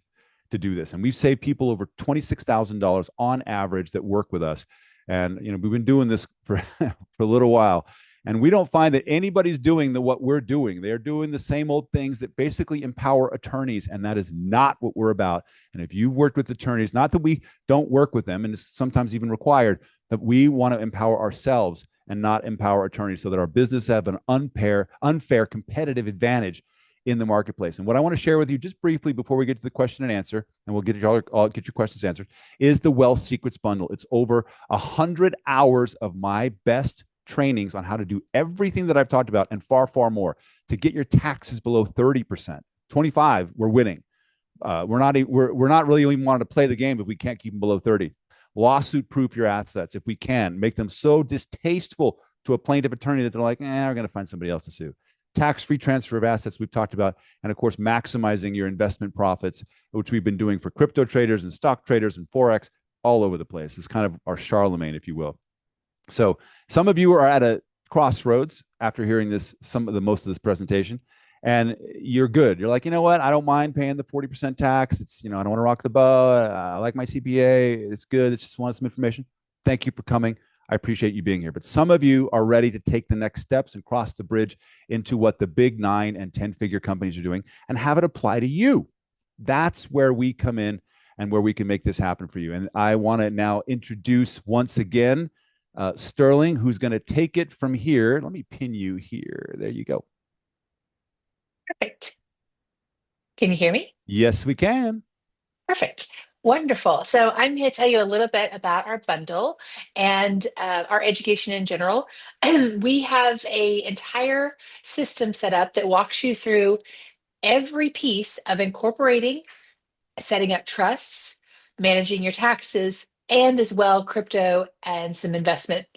to do this. And we've saved people over $26,000 on average that work with us. And we've been doing this for, for a little while. And we don't find that anybody's doing what we're doing. They're doing the same old things that basically empower attorneys, and that is not what we're about. And if you've worked with attorneys, not that we don't work with them, and it's sometimes even required, but we want to empower ourselves and not empower attorneys so that our business have an unfair competitive advantage in the marketplace. And what I want to share with you just briefly before we get to the question and answer, and we'll get your questions answered, is the Wealth Secrets Bundle. It's over 100 hours of my best trainings on how to do everything that I've talked about and far, far more to get your taxes below 30%. 25, we're winning. We're not really even wanting to play the game if we can't keep them below 30. Lawsuit proof your assets if we can. Make them so distasteful to a plaintiff attorney that they're like, we're going to find somebody else to sue. Tax-free transfer of assets we've talked about, and of course, maximizing your investment profits, which we've been doing for crypto traders and stock traders and Forex all over the place. It's kind of our Charlemagne, if you will. So some of you are at a crossroads after hearing most of this presentation, and you're good. You're like, you know what? I don't mind paying the 40% tax. It's, I don't want to rock the boat. I like my CPA. It's good. I just want some information. Thank you for coming. I appreciate you being here. But some of you are ready to take the next steps and cross the bridge into what the big 9 and 10-figure companies are doing and have it apply to you. That's where we come in and where we can make this happen for you. And I want to now introduce once again Sterling, who's going to take it from here. Let me pin you here. There you go.
Perfect. Can you hear me?
Yes, we can.
Perfect. Wonderful. So I'm going to tell you a little bit about our bundle and our education in general. We have a entire system set up that walks you through every piece of incorporating, setting up trusts, managing your taxes, and as well crypto and some investment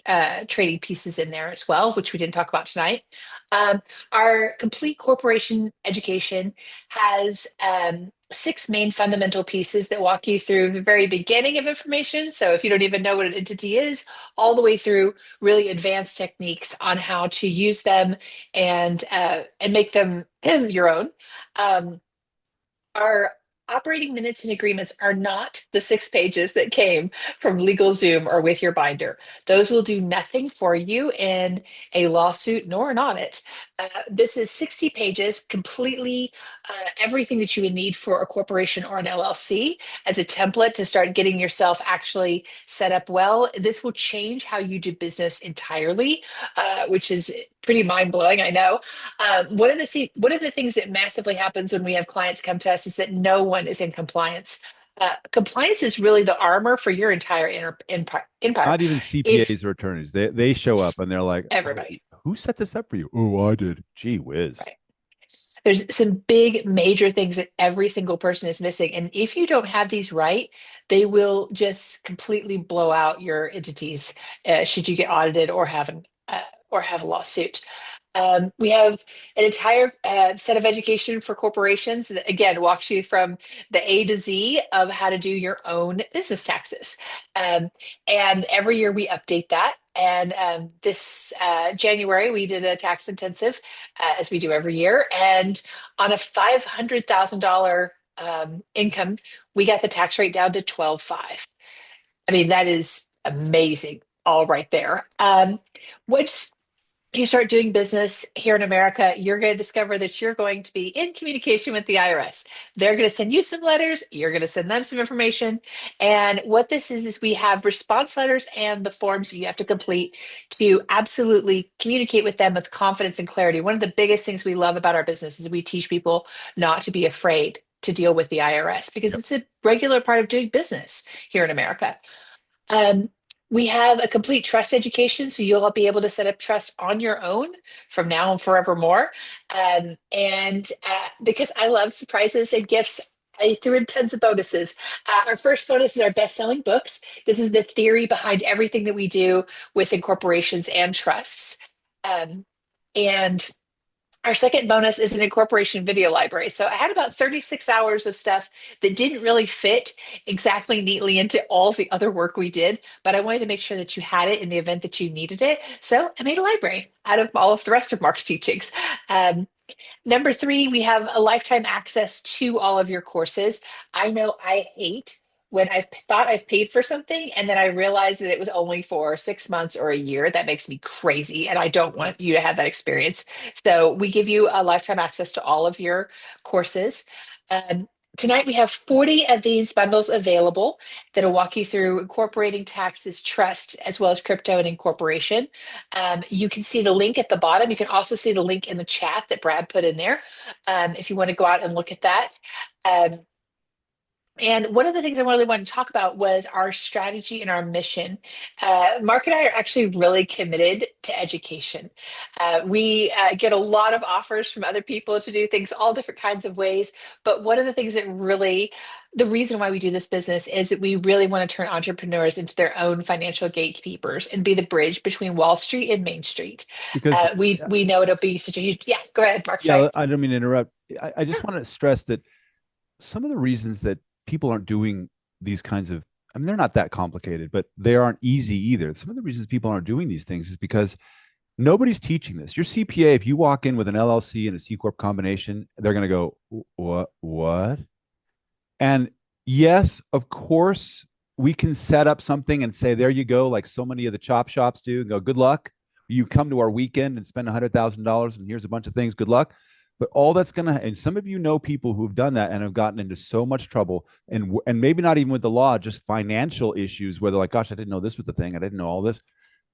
trading pieces in there as well, which we didn't talk about tonight. Um, our complete corporation education has six main fundamental pieces that walk you through the very beginning of information. So if you don't even know what an entity is, all the way through really advanced techniques on how to use them and make them your own. Um, our operating minutes and agreements are not the 6 pages that came from LegalZoom or with your binder. Those will do nothing for you in a lawsuit nor an audit. This is 60 pages, completely everything that you would need for a corporation or an LLC as a template to start getting yourself actually set up well. This will change how you do business entirely, which is pretty mind blowing, I know. One of the things that massively happens when we have clients come to us is that no one is in compliance. Compliance is really the armor for your entire empire.
Not even
If
CPAs or attorneys. They show up and they're like, oh,
everybody,
who set this up for you? Oh, I did. Gee whiz.
right? There's some big major things that every single person is missing. And if you don't have these right, they will just completely blow out your entities should you get audited or have a lawsuit. We have an entire set of education for corporations that, again, walks you from the A to Z of how to do your own business taxes. Um, and every year we update that. And this January, we did a tax intensive, as we do every year. And on a $500,000 income, we got the tax rate down to 12.5. I mean, that is amazing, all right there. What's you start doing business here in America, you're going to discover that you're going to be in communication with the IRS. They're going to send you some letters, you're going to send them some information. And what this is we have response letters and the forms that you have to complete to absolutely communicate with them with confidence and clarity. One of the biggest things we love about our business is we teach people not to be afraid to deal with the IRS because
Yep.
it's a regular part of doing business here in America. Um, we have a complete trust education, so you'll be able to set up trust on your own from now and forevermore. And because I love surprises and gifts, I threw in tons of bonuses. Our first bonus is our best-selling books. This is the theory behind everything that we do within corporations and trusts. And our second bonus is an incorporation video library. So I had about 36 hours of stuff that didn't really fit exactly neatly into all the other work we did, but I wanted to make sure that you had it in the event that you needed it. So I made a library out of all of the rest of Mark's teachings. Um, Number three, we have a lifetime access to all of your courses. I know I hate when I've thought I've paid for something and then I realize that it was only for 6 months or a year. That makes me crazy, and I don't want you to have that experience. So we give you a lifetime access to all of your courses. Um, Tonight we have 40 of these bundles available that'll walk you through incorporating taxes, trust, as well as crypto and incorporation. You can see the link at the bottom. You can also see the link in the chat that Brad put in there if you want to go out and look at that. Um, and one of the things I really wanted to talk about was our strategy and our mission. Mark and I are actually really committed to education. We get a lot of offers from other people to do things all different kinds of ways. But one of the things that really, the reason why we do this business is that we really want to turn entrepreneurs into their own financial gatekeepers and be the bridge between Wall Street and Main Street.
Because
We know it'll be such a huge, yeah, go ahead, Mark.
yeah,
Sorry.
I don't mean to interrupt. I just want to stress that some of the reasons that people aren't doing these kinds of, I mean, they're not that complicated, but they aren't easy either. Some of the reasons people aren't doing these things is because nobody's teaching this. Your CPA, if you walk in with an LLC and a C Corp combination, they're going to go, what? And yes, of course, we can set up something and say, there you go, like so many of the chop shops do, and go, good luck. You come to our weekend and spend $100,000 and here's a bunch of things, good luck. But all that's going to, and some of you know people who've done that and have gotten into so much trouble, and maybe not even with the law, just financial issues where they're like, gosh, I didn't know this was the thing. I didn't know all this.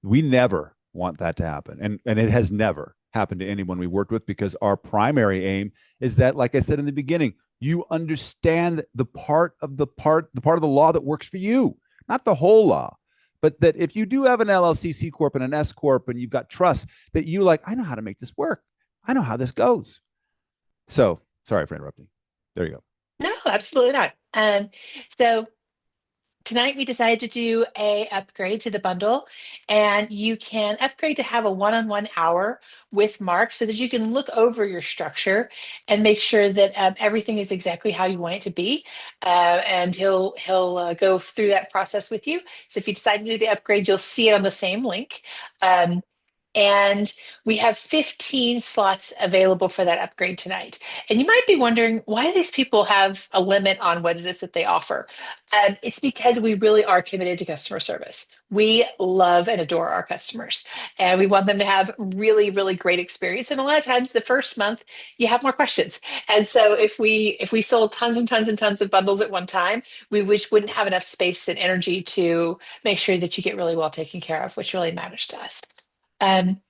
We never want that to happen. And it has never. happen to anyone we worked with, because our primary aim is that, like I said in the beginning, you understand the part of the law that works for you, not the whole law. But that if you do have an LLC, C Corp, and an S Corp, and you've got trust, that you like, I know how to make this work. I know how this goes. So sorry for interrupting. There you go.
No, absolutely not. So tonight we decided to do a upgrade to the bundle, and you can upgrade to have a one-on-one hour with Mark so that you can look over your structure and make sure that everything is exactly how you want it to be. And he'll go through that process with you. So if you decide to do the upgrade, you'll see it on the same link. And we have 15 slots available for that upgrade tonight. And you might be wondering, why do these people have a limit on what it is that they offer? It's because we really are committed to customer service. We love and adore our customers, and we want them to have really, really great experience. And a lot of times the first month you have more questions. And so if we sold tons and tons and tons of bundles at one time, we wouldn't have enough space and energy to make sure that you get really well taken care of, which really matters to us. Um,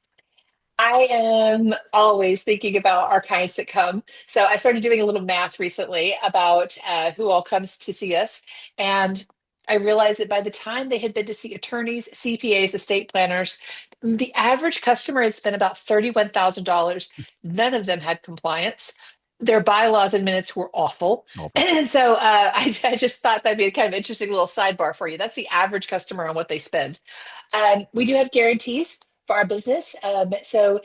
I am always thinking about our clients that come. So I started doing a little math recently about who all comes to see us. And I realized that by the time they had been to see attorneys, CPAs, estate planners, the average customer had spent about $31,000. None of them had compliance. Their bylaws and minutes were awful. And so I just thought that'd be a kind of interesting little sidebar for you. That's the average customer on what they spend. We do have guarantees for our business. So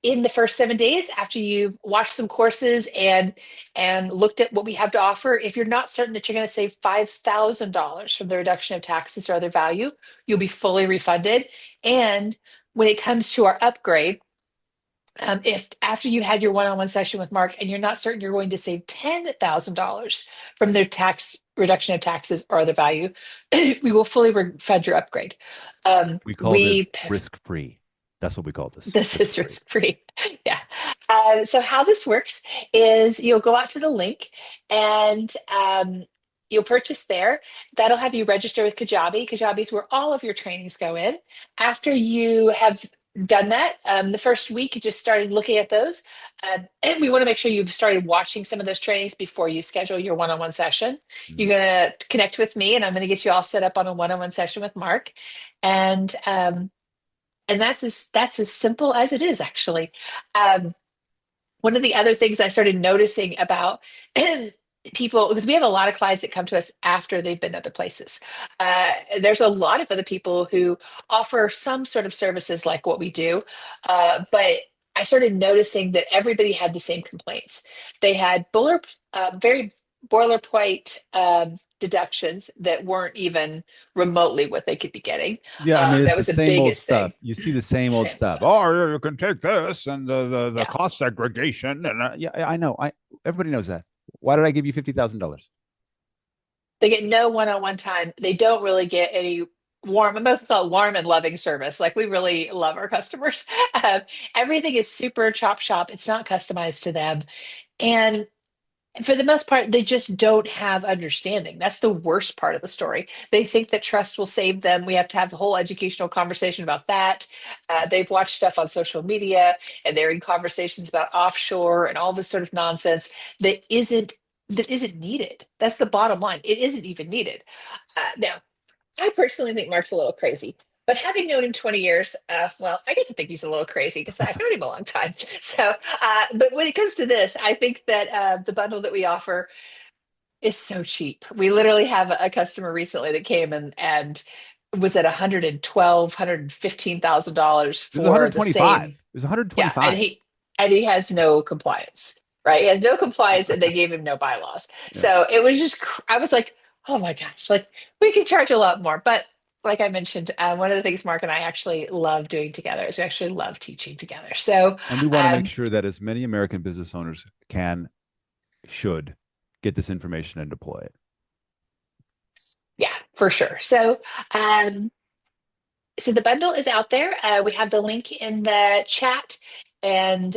in the first 7 days after you've watched some courses and looked at what we have to offer, if you're not certain that you're going to save $5,000 from the reduction of taxes or other value, you'll be fully refunded. And when it comes to our upgrade, if after you had your one-on-one session with Mark and you're not certain you're going to save $10,000 from their tax reduction of taxes or other value, we will fully refund your upgrade.
We call this risk-free. That's what we call this.
This is risk-free. Yeah. So how this works is you'll go out to the link and you'll purchase there. That'll have you register with Kajabi. Kajabi is where all of your trainings go in. After you have done that, the first week you just started looking at those. And we want to make sure you've started watching some of those trainings before you schedule your one-on-one session. You're going to connect with me and I'm going to get you all set up on a one-on-one session with Mark. And that's as simple as it is, actually. One of the other things I started noticing about people, because we have a lot of clients that come to us after they've been other places. There's a lot of other people who offer some sort of services like what we do, but I started noticing that everybody had the same complaints. They had very boilerplate deductions that weren't even remotely what they could be getting.
Yeah, I mean, it's
that was
the
the
same old
biggest
stuff.
thing.
You see the same old
Same
stuff.
stuff.
Oh, you can take this and the
Yeah.
cost segregation. And yeah, I know. Everybody knows that. Why did I give you $50,000?
They get no one-on-one time. They don't really get any warm, I'm going to call it warm and loving service. Like, we really love our customers. Everything is super chop shop. It's not customized to them. And for the most part, they just don't have understanding. That's the worst part of the story. They think that trust will save them. We have to have a whole educational conversation about that. They've watched stuff on social media and they're in conversations about offshore and all this sort of nonsense that isn't needed. That's the bottom line. It isn't even needed. Now, I personally think Mark's a little crazy. But having known him 20 years, well, I get to think he's a little crazy because I've known him a long time. So, but when it comes to this, I think that the bundle that we offer is so cheap. We literally have a customer recently that came and was at $115,000
It was
for the
125.
same.
It was
Yeah,
125.
and he has no compliance, right? He has no compliance, and they gave him no bylaws.
Yeah.
So it was just, I was like, oh my gosh, like, we can charge a lot more. But like I mentioned, one of the things Mark and I actually love doing together is we actually love teaching together. So,
And we want to make sure that as many American business owners should get this information and deploy it.
yeah, for sure. So, so the bundle is out there. We have the link in the chat, and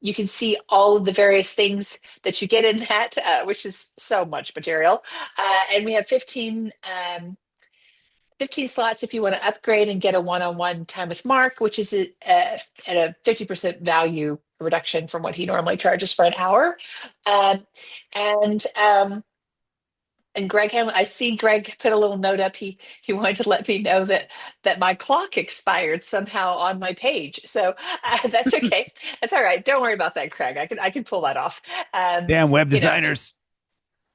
you can see all of the various things that you get in that, which is so much material. And we have 15 15 slots if you want to upgrade and get a one-on-one time with Mark, which is at a 50% value reduction from what he normally charges for an hour. Um, and Greg, I see Greg put a little note up. He wanted to let me know that my clock expired somehow on my page. So that's okay. That's all right. Don't worry about that, Craig. I can pull that off.
Damn web
You know,
designers.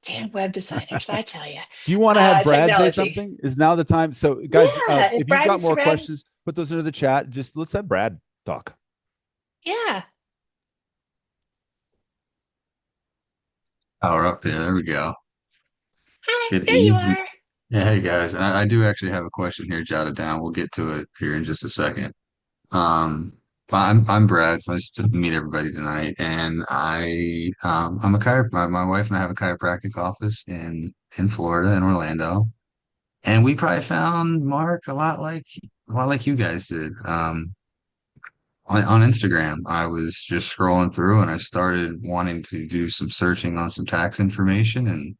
damn web designers, I tell you.
Do you want to have Brad say
Technology.
something? Is now the time? So, guys,
Yeah,
if you've got more questions, put those into the chat. Just let's have Brad talk.
Yeah.
Power up here. There we go.
Hi,
Good
there you
evening.
are.
Yeah, hey guys. I do actually have a question here jotted down. We'll get to it here in just a second. I'm Brad. It's nice to meet everybody tonight. And I'm a my wife and I have a chiropractic office in Florida, in Orlando. And we probably found Mark a lot like you guys did. On Instagram, I was just scrolling through and I started wanting to do some searching on some tax information and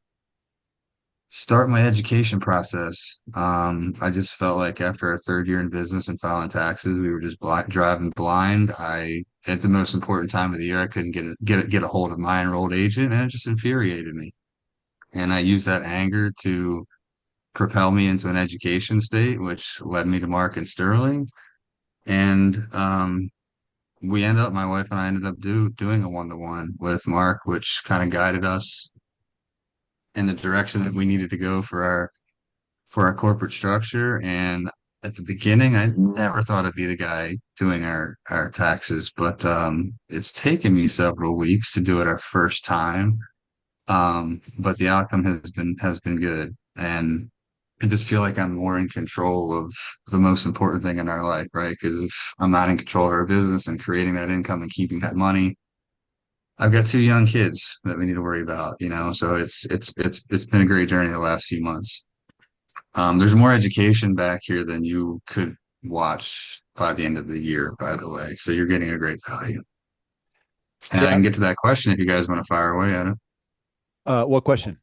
start my education process. I just felt like after our third year in business and filing taxes, we were just driving blind. At the most important time of the year, I couldn't get a hold of my enrolled agent, and it just infuriated me. And I used that anger to propel me into an education state, which led me to Mark and Sterling. And my wife and I ended up doing a one-to-one with Mark, which kind of guided us in the direction that we needed to go for our corporate structure. And at the beginning, I never thought I'd be the guy doing our taxes, but it's taken me several weeks to do it our first time. But the outcome has been good. And I just feel like I'm more in control of the most important thing in our life, right? Because if I'm not in control of our business and creating that income and keeping that money, I've got two young kids that we need to worry about, you know. So it's been a great journey the last few months. There's more education back here than you could watch by the end of the year, by the way. So you're getting a great value. And I can get to that question if you guys want to fire away at it.
What question?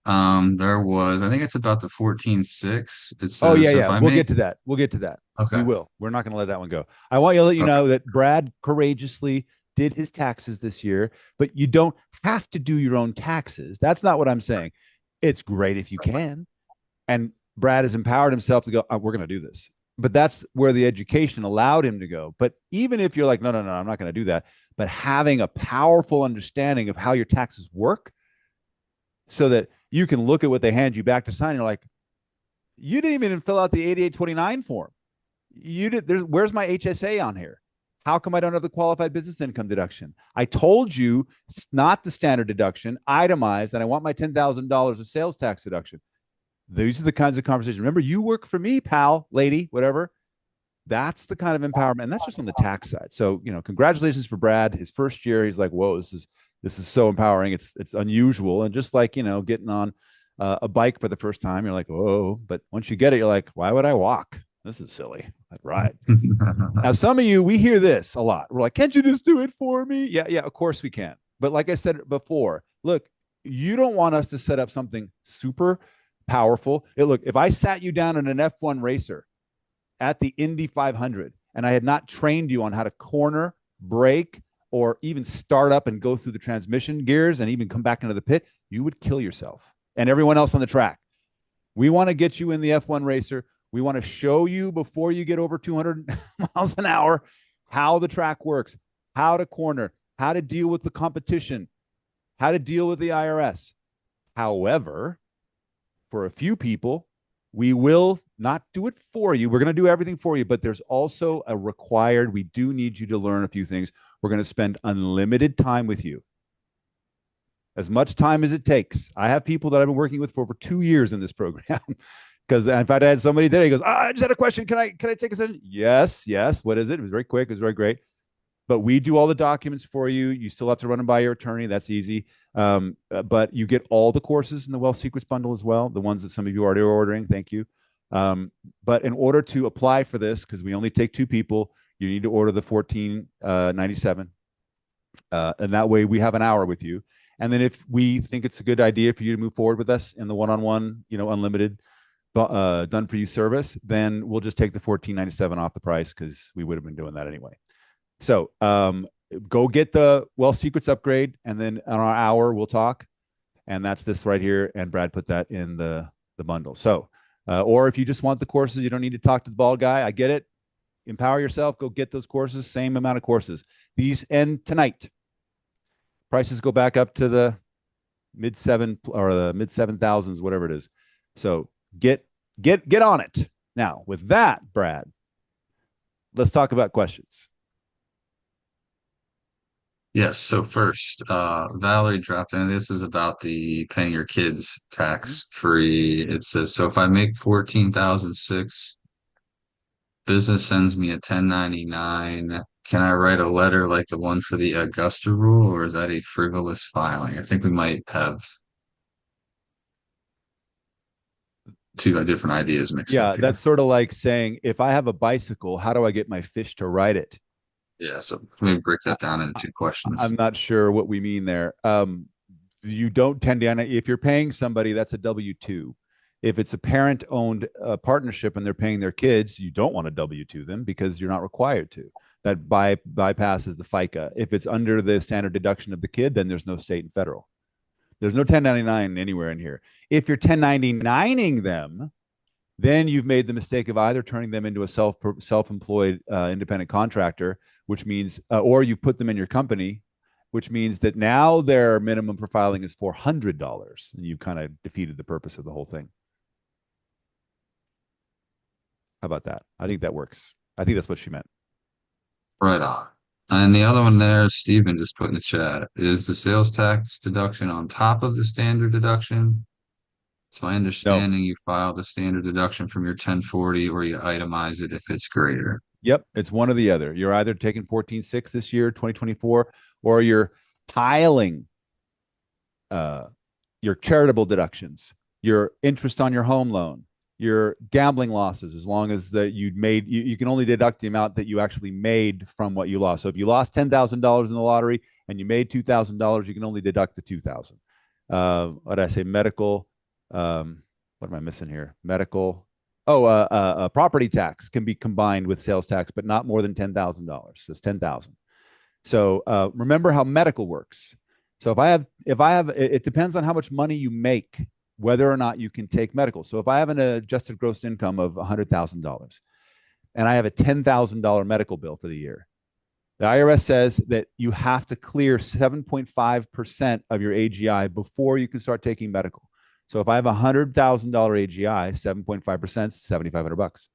There was, I think it's about the 14.6. It says,
oh yeah. We'll get to that. We'll get to that.
Okay.
We will. We're not going to let that one go. I want you to let you know that Brad courageously did his taxes this year, but you don't have to do your own taxes. That's not what I'm saying. It's great if you can. And Brad has empowered himself to go, oh, we're going to do this. But that's where the education allowed him to go. But even if you're like, no, I'm not going to do that. But having a powerful understanding of how your taxes work so that you can look at what they hand you back to sign. You're like, you didn't even fill out the 8829 form. Where's my HSA on here? How come I don't have the qualified business income deduction? I told you it's not the standard deduction, itemized, and I want my $10,000 of sales tax deduction. These are the kinds of conversations. Remember, you work for me, pal, lady, whatever. That's the kind of empowerment, and that's just on the tax side. So, congratulations for Brad. His first year, he's like, whoa, this is so empowering. It's unusual, and just like getting on a bike for the first time, you're like, whoa. But once you get it, you're like, why would I walk? This is silly. I'd ride. Now, some of you, we hear this a lot. We're like, can't you just do it for me? Yeah, of course we can. But like I said before, look, you don't want us to set up something super powerful. Look, if I sat you down in an F1 racer at the Indy 500 and I had not trained you on how to corner, brake, or even start up and go through the transmission gears and even come back into the pit, you would kill yourself and everyone else on the track. We want to get you in the F1 racer. We want to show you before you get over 200 miles an hour how the track works, how to corner, how to deal with the competition, how to deal with the IRS. However, for a few people, we will not do it for you. We're going to do everything for you, but there's also we do need you to learn a few things. We're going to spend unlimited time with you. As much time as it takes. I have people that I've been working with for over 2 years in this program. Because in fact, I had somebody today, he goes, I just had a question. Can I take a session? Yes. What is it? It was very quick. It was very great. But we do all the documents for you. You still have to run them by your attorney. That's easy. But you get all the courses in the Wealth Secrets bundle as well, the ones that some of you are already ordering. Thank you. But in order to apply for this, because we only take 2 people, you need to order the 1497. And that way we have an hour with you. And then if we think it's a good idea for you to move forward with us in the one-on-one, unlimited done for you service, then we'll just take the $14.97 off the price because we would have been doing that anyway. So go get the Wealth Secrets upgrade, and then on our hour we'll talk. And that's this right here. And Brad put that in the bundle. So, or if you just want the courses, you don't need to talk to the bald guy. I get it. Empower yourself. Go get those courses. Same amount of courses. These end tonight. Prices go back up to the mid 7,000s, whatever it is. So get on it. Now, with that, Brad, let's talk about questions.
Yes. So first, Valerie dropped in. This is about the paying your kids tax free. It says, so if I make 14,006, business sends me a 1099. Can I write a letter like the one for the Augusta rule, or is that a frivolous filing? I think we might have two different ideas mixed up here.
That's sort of like saying, if I have a bicycle, how do I get my fish to ride it?
Yeah, so maybe break that down into two questions.
I'm not sure what we mean there. You don't tend to, if you're paying somebody, that's a W-2. If it's a parent-owned partnership and they're paying their kids, you don't want to W-2 them because you're not required to. That bypasses the FICA. If it's under the standard deduction of the kid, then there's no state and federal. There's no 1099 anywhere in here. If you're 1099ing them, then you've made the mistake of either turning them into a self-employed independent contractor, which means, or you put them in your company, which means that now their minimum for filing is $400, and you kind of defeated the purpose of the whole thing. How about that? I think that works. I think that's what she meant.
Right on. And the other one there, Stephen just put in the chat, is the sales tax deduction on top of the standard deduction? It's my understanding you file the standard deduction from your 1040 or you itemize it if it's greater.
Yep, it's one or the other. You're either taking 14.6 this year, 2024, or you're piling your charitable deductions, your interest on your home loan, your gambling losses, as long as that you can only deduct the amount that you actually made from what you lost. So if you lost $10,000 in the lottery and you made $2,000, you can only deduct the $2,000. What did I say? Medical. What am I missing here? Medical. Property tax can be combined with sales tax, but not more than $10,000. It's $10,000. So remember how medical works. So if I have, it depends on how much money you make, whether or not you can take medical. So if I have an adjusted gross income of $100,000 and I have a $10,000 medical bill for the year, the IRS says that you have to clear 7.5% of your AGI before you can start taking medical. So if I have a $100,000 AGI, 7.5%, $7,500.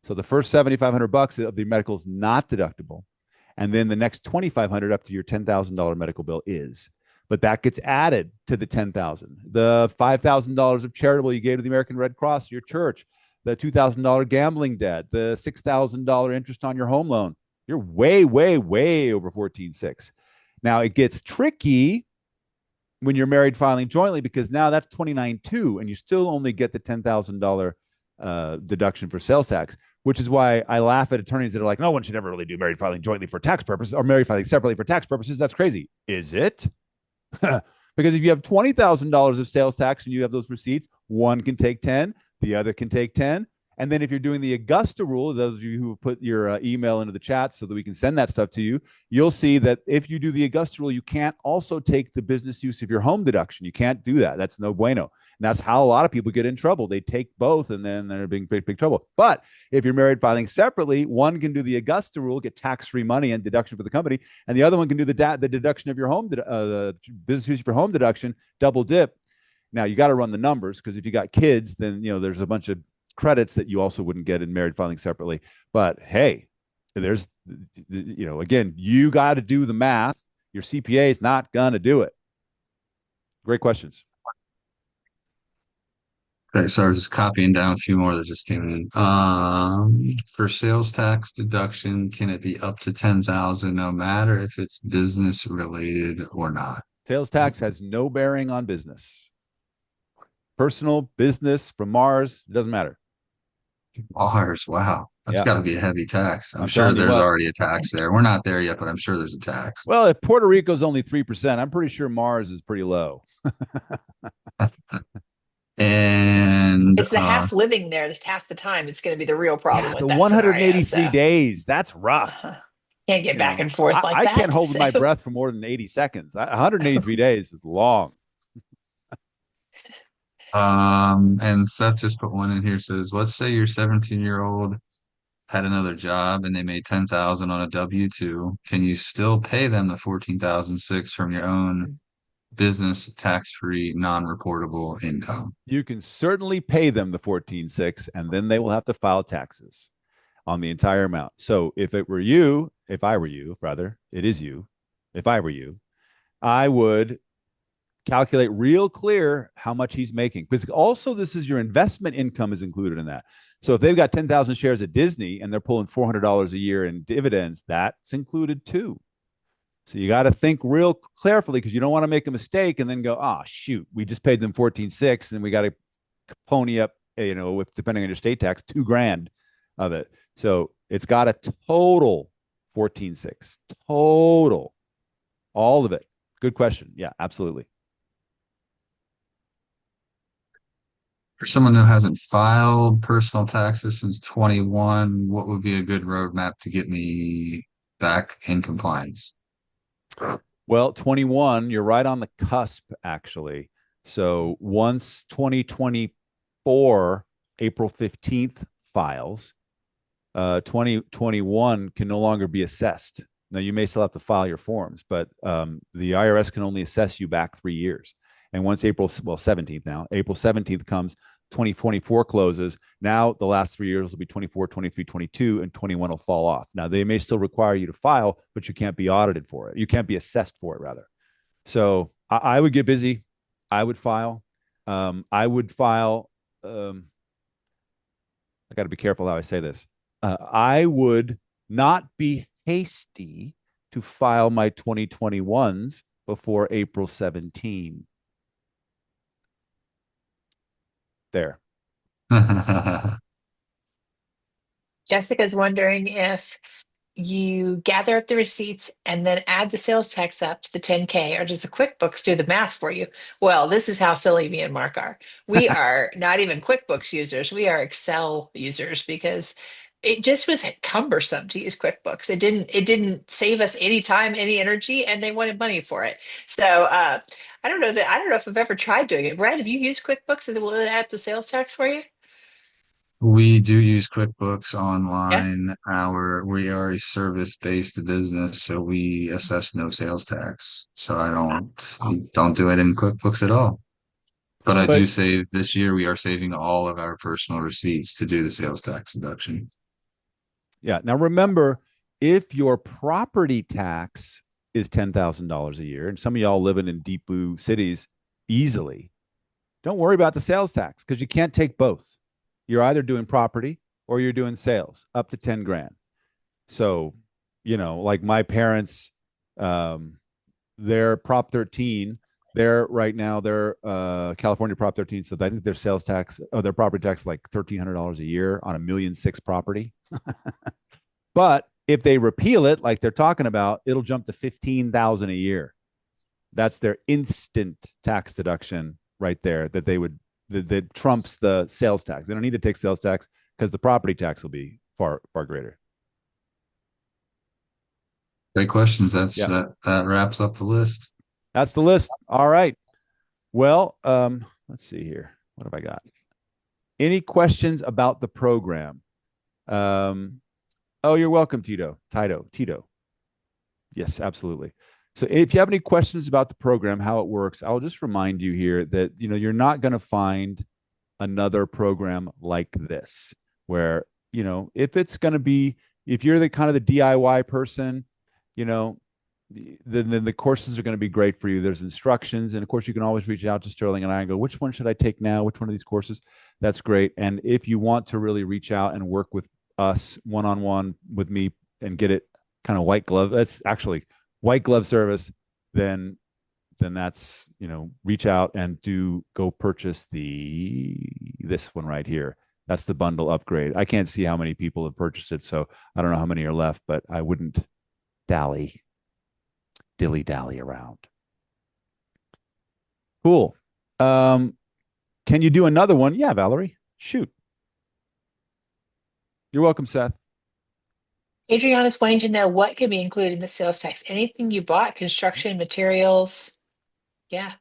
So the first $7,500 of the medical is not deductible. And then the next $2,500 up to your $10,000 medical bill is. But that gets added to the $10,000. The $5,000 of charitable you gave to the American Red Cross, your church, the $2,000 gambling debt, the $6,000 interest on your home loan. You're way, way, way over 14.6. Now it gets tricky when you're married filing jointly, because now that's 29.2 and you still only get the $10,000 deduction for sales tax, which is why I laugh at attorneys that are like, no one should ever really do married filing jointly for tax purposes or married filing separately for tax purposes. That's crazy. Is it? Because if you have $20,000 of sales tax and you have those receipts, one can take 10, the other can take 10. And then if you're doing the Augusta rule, those of you who put your email into the chat so that we can send that stuff to you, you'll see that if you do the Augusta rule, you can't also take the business use of your home deduction. You can't do that. That's no bueno. And that's how a lot of people get in trouble. They take both and then they're in big trouble. But if you're married filing separately, one can do the Augusta rule, get tax-free money and deduction for the company, and the other one can do the deduction of your home, the business use for home deduction, double dip. Now you got to run the numbers, because if you got kids, then there's a bunch of credits that you also wouldn't get in married filing separately. But hey, there's, again, you got to do the math. Your CPA is not going to do it. Great questions.
Okay, so I was just copying down a few more that just came in. For sales tax deduction, can it be up to 10,000 no matter if it's business related or not?
Sales tax has no bearing on business. Personal, business, from Mars, it doesn't matter.
Mars, wow. That's got to be a heavy tax. I'm sure
telling you
there's
what.
already a tax there. We're not there yet, but I'm sure there's a tax.
Well, if Puerto Rico's only 3%, I'm pretty sure Mars is pretty low.
And
It's the half living there, half the time. It's going to be the real problem
Yeah,
with
the
that scenario.
183
So
days, that's rough.
can't get
You
back
know,
and forth like
I can't
that.
hold
So
my breath for more than 80 seconds. 183 days is long.
and Seth just put one in here, says, let's say your 17-year-old had another job and they made 10,000 on a W-2. Can you still pay them the 14,006 from your own business tax-free, non-reportable income?
You can certainly pay them the 14.6, and then they will have to file taxes on the entire amount. So if it were you, if I were you, rather, it is you. If I were you, I would calculate real clear how much he's making. Because also, this is your investment income is included in that. So if they've got 10,000 shares at Disney and they're pulling $400 a year in dividends, that's included too. So you got to think real carefully, because you don't want to make a mistake and then go, oh, shoot, we just paid them 14.6 and we got to pony up, with, depending on your state tax, $2,000 of it. So it's got a total 14.6 total, all of it. Good question. Yeah, absolutely.
For someone who hasn't filed personal taxes since 21, what would be a good roadmap to get me back in compliance?
Well, 21, you're right on the cusp, actually. So once 2024, April 15th files, 2021 can no longer be assessed. Now, you may still have to file your forms, but the IRS can only assess you back 3 years. And once April 17th now, April 17th comes, 2024 closes. Now the last 3 years will be 24, 23, 22, and 21 will fall off. Now they may still require you to file, but you can't be audited for it. You can't be assessed for it, rather. So I would get busy. I would file. I would file. I got to be careful how I say this. I would not be hasty to file my 2021s before April 17. There.
Jessica's wondering if you gather up the receipts and then add the sales tax up to the 10K, or does the QuickBooks do the math for you? Well, this is how silly me and Mark are. We are not even QuickBooks users. We are Excel users, because it just was cumbersome to use QuickBooks. It didn't save us any time, any energy, and they wanted money for it. So I don't know if I've ever tried doing it. Brad, have you used QuickBooks and will it add the sales tax for you?
We do use QuickBooks
Yeah.
online. We are a service-based business, so we assess no sales tax. So I don't do it in QuickBooks at all. But I do
But
save this year, we are saving all of our personal receipts to do the sales tax deduction.
yeah, now remember, if your property tax is $10,000 a year, and some of y'all living in deep blue cities easily, don't worry about the sales tax, because you can't take both. You're either doing property or you're doing sales up to 10 grand. So, like my parents, they're Prop 13. They're right now, they're California Prop 13. So I think their sales tax, their property tax, like $1,300 a year on $1.6 million property. But if they repeal it, like they're talking about, it'll jump to 15,000 a year. That's their instant tax deduction right there, that trumps the sales tax. They don't need to take sales tax because the property tax will be far, far greater.
Great questions.
Yeah,
That wraps up the list.
that's the list. All right. Well, let's see here. What have I got? Any questions about the program? Oh, you're welcome, Tito. Yes, absolutely. So if you have any questions about the program, how it works, I'll just remind you here that, you're not going to find another program like this where, if you're the kind of the DIY person, then the courses are going to be great for you. There's instructions. And of course, you can always reach out to Sterling and I and go, which one should I take now? Which one of these courses? That's great. And if you want to really reach out and work with us one-on-one with me and get it kind of white glove, that's actually white glove service, then that's, reach out and go purchase this one right here. That's the bundle upgrade. I can't see how many people have purchased it, so I don't know how many are left, but I wouldn't dilly dally around. Cool. Can you do another one? Yeah, Valerie. Shoot. You're welcome, Seth.
Adriana's wanting to know what can be included in the sales tax. Anything you bought, construction, materials. Yeah.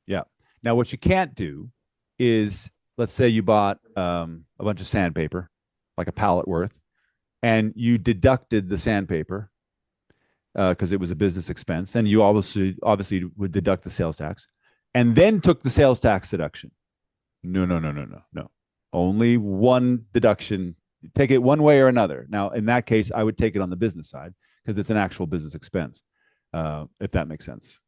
Yeah. Now, what you can't do is, let's say you bought a bunch of sandpaper, like a pallet worth, and you deducted the sandpaper because it was a business expense, and you obviously would deduct the sales tax, and then took the sales tax deduction. No, no, no, no, no, no. Only one deduction. Take it one way or another. Now, in that case, I would take it on the business side because it's an actual business expense, if that makes sense.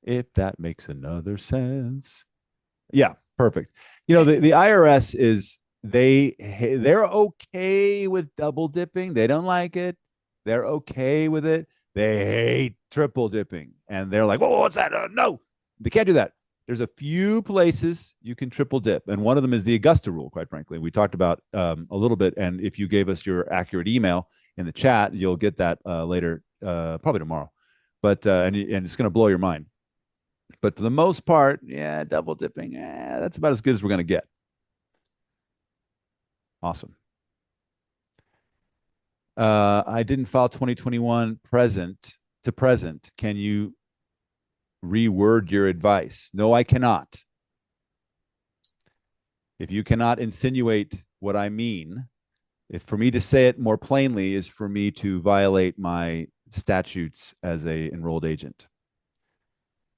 If that makes another sense. Yeah, perfect. You know, the IRS is they're okay with double dipping. They don't like it. They're okay with it. They hate triple dipping. And they're like, whoa, what's that? No, they can't do that. There's a few places you can triple dip, and one of them is the Augusta rule, quite frankly. We talked about a little bit, and if you gave us your accurate email in the chat, you'll get that later, probably tomorrow. But and it's going to blow your mind. But for the most part, yeah, double dipping, that's about as good as we're going to get. Awesome. I didn't file 2021 present to present. Can you reword your advice? No, I cannot. If you cannot insinuate what I mean, if for me to say it more plainly is for me to violate my statutes as a enrolled agent.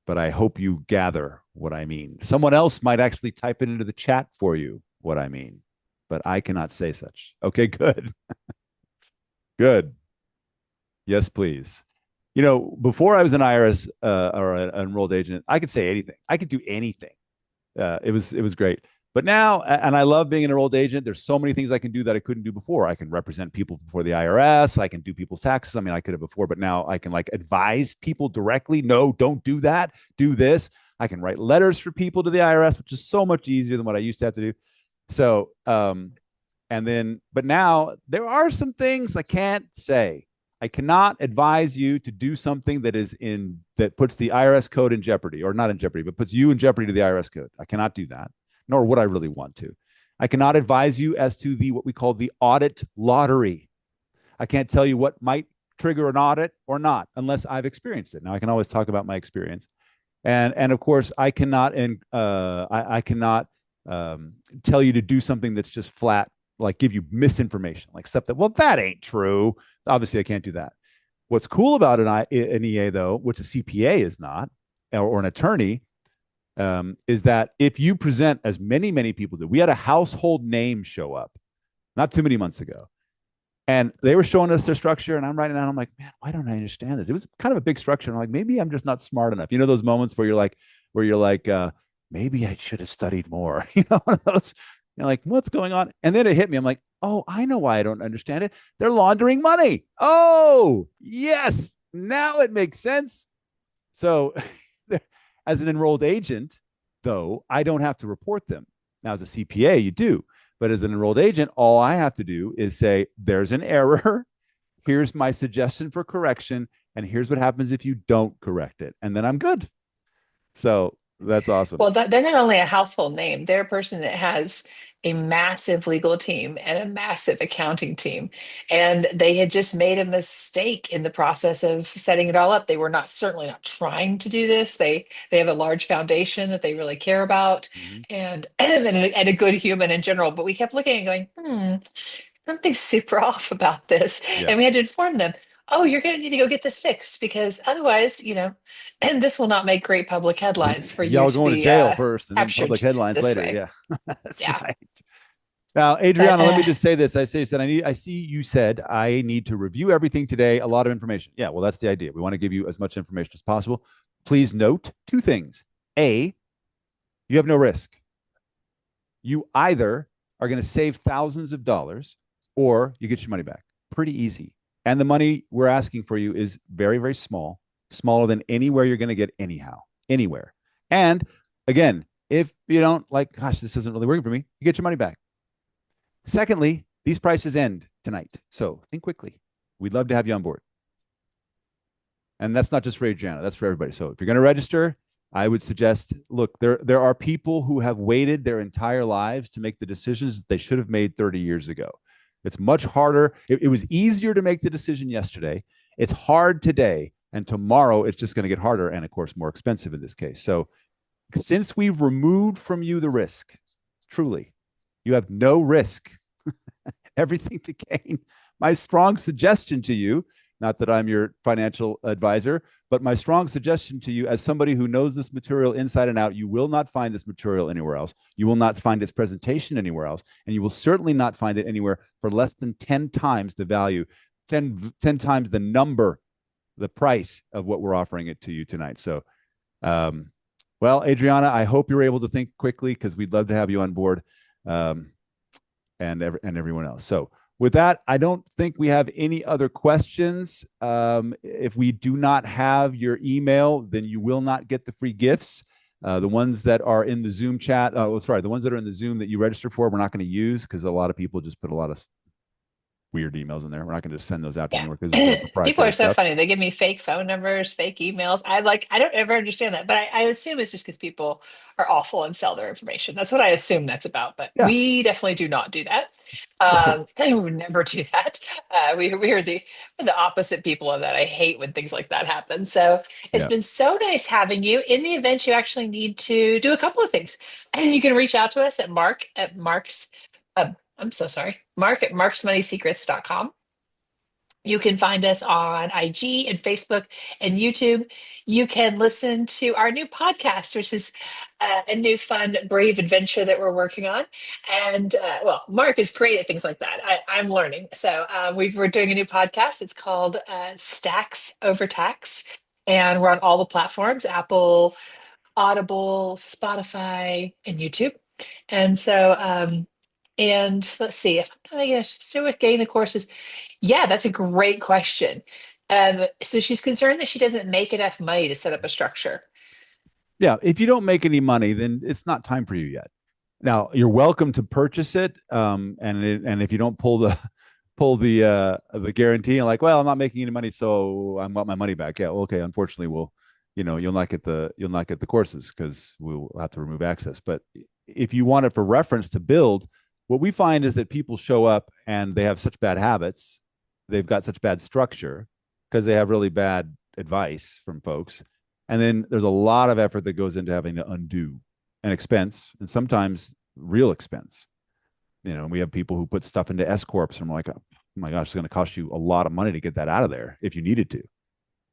But I hope you gather what I mean. Someone else might actually type it into the chat for you, what I mean, but I cannot say such. Okay, good. Good. Yes, please. You know, before I was an IRS or an enrolled agent, I could say anything. I could do anything. It was great. But now, and I love being an enrolled agent. There's so many things I can do that I couldn't do before. I can represent people before the IRS. I can do people's taxes. I mean, I could have before, but now I can like advise people directly. No, don't do that. Do this. I can write letters for people to the IRS, which is so much easier than what I used to have to do. So, but now there are some things I can't say. I cannot advise you to do something that puts the IRS code in jeopardy, or not in jeopardy, but puts you in jeopardy to the IRS code. I cannot do that, nor would I really want to. I cannot advise you as to what we call the audit lottery. I can't tell you what might trigger an audit or not unless I've experienced it. Now I can always talk about my experience, and of course I cannot I cannot tell you to do something that's just flat, like give you misinformation, like stuff that ain't true. Obviously, I can't do that. What's cool about an EA, though, which a CPA is not, or an attorney, is that if you present, as many people do, we had a household name show up not too many months ago, and they were showing us their structure, and I'm writing down, I'm like, man, why don't I understand this? It was kind of a big structure, and I'm like, maybe I'm just not smart enough. You know, those moments where you're like, maybe I should have studied more. You know, one of those. You're like, what's going on? And then it hit me. I'm like, oh, I know why I don't understand it. They're laundering money. Oh, yes. Now it makes sense. So as an enrolled agent, though, I don't have to report them. Now, as a CPA, you do. But as an enrolled agent, all I have to do is say, there's an error. Here's my suggestion for correction. And here's what happens if you don't correct it. And then I'm good. So that's awesome.
Well, they're not only a household name, they're a person that has a massive legal team and a massive accounting team. And they had just made a mistake in the process of setting it all up. They were certainly not trying to do this. They have a large foundation that they really care about, and a good human in general. But we kept looking and going, something's super off about this.
Yeah.
And we had to inform them, oh, you're going to need to go get this fixed, because otherwise, and this will not make great public headlines for you
Y'all
to
going
be
to jail first and then
captured
public headlines
this
later.
way.
Yeah, that's
Yeah.
right. Now, Adriana,
But,
let me just say this. I see you said I need to review everything today, a lot of information. Yeah, well, that's the idea. We want to give you as much information as possible. Please note two things. A, you have no risk. You either are going to save thousands of dollars or you get your money back. Pretty easy. And the money we're asking for you is very, very small, smaller than anywhere you're going to get anyhow, anywhere. And again, if you don't like, gosh, this isn't really working for me, you get your money back. Secondly, these prices end tonight. So think quickly. We'd love to have you on board. And that's not just for Adriana, that's for everybody. So if you're going to register, I would suggest, look, there are people who have waited their entire lives to make the decisions that they should have made 30 years ago. It's much harder. It was easier to make the decision yesterday. It's hard today, and tomorrow it's just going to get harder and, of course, more expensive in this case. So since we've removed from you the risk, truly, you have no risk, everything to gain. My strong suggestion to you, not that I'm your financial advisor, but my strong suggestion to you as somebody who knows this material inside and out, you will not find this material anywhere else. You will not find its presentation anywhere else. And you will certainly not find it anywhere for less than 10 times the value, 10 times the number, the price of what we're offering it to you tonight. So, well, Adriana, I hope you're able to think quickly because we'd love to have you on board, and everyone else. So with that, I don't think we have any other questions. If we do not have your email, then you will not get the free gifts. The ones that are in the Zoom chat, the ones that are in the Zoom that you register for, we're not going to use because a lot of people just put a lot of weird emails in there. We're not going to just send those out to anyone because
People are so funny. They give me fake phone numbers, fake emails. I don't ever understand that, but I assume it's just because people are awful and sell their information. That's what I assume that's about. But we definitely do not do that. They would never do that. We are the opposite people of that. I hate when things like that happen. So it's been so nice having you. In the event you actually need to do a couple of things, and you can reach out to us at Mark's. I'm so sorry. Mark at marksmoneysecrets.com. You can find us on IG and Facebook and YouTube. You can listen to our new podcast, which is a new, fun, brave adventure that we're working on. And well, Mark is great at things like that. I'm learning. So we're doing a new podcast. It's called Stacks Over Tax. And we're on all the platforms: Apple, Audible, Spotify, and YouTube. And so, and let's see if I'm going to still with getting the courses. Yeah, that's a great question. So she's concerned that she doesn't make enough money to set up a structure.
Yeah, if you don't make any money, then it's not time for you yet. Now, you're welcome to purchase it, and if you don't pull the guarantee and like, well, I'm not making any money, so I want my money back. Yeah, well, okay. Unfortunately, you'll not get the courses because we'll have to remove access. But if you want it for reference to build, what we find is that people show up and they have such bad habits, they've got such bad structure because they have really bad advice from folks. And then there's a lot of effort that goes into having to undo an expense, and sometimes real expense. We have people who put stuff into S corps, and I'm like, oh my gosh, it's going to cost you a lot of money to get that out of there if you needed to.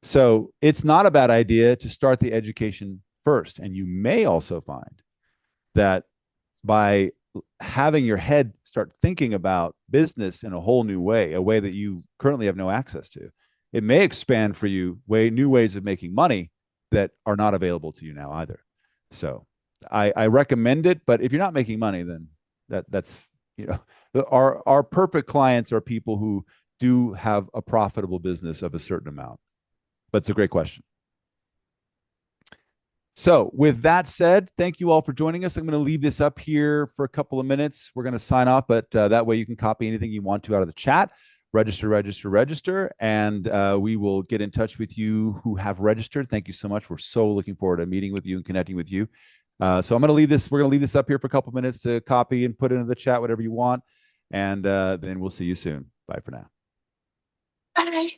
So it's not a bad idea to start the education first. And you may also find that by having your head start thinking about business in a whole new way, a way that you currently have no access to, it may expand for you new ways of making money that are not available to you now either. So I recommend it, but if you're not making money, then that's our perfect clients are people who do have a profitable business of a certain amount. But it's a great question. So with that said, thank you all for joining us. I'm going to leave this up here for a couple of minutes. We're going to sign off, but that way you can copy anything you want to out of the chat. Register, and we will get in touch with you who have registered. Thank you so much. We're so looking forward to meeting with you and connecting with you. So we're going to leave this up here for a couple of minutes to copy and put into the chat whatever you want. And then we'll see you soon. Bye for now.
Bye.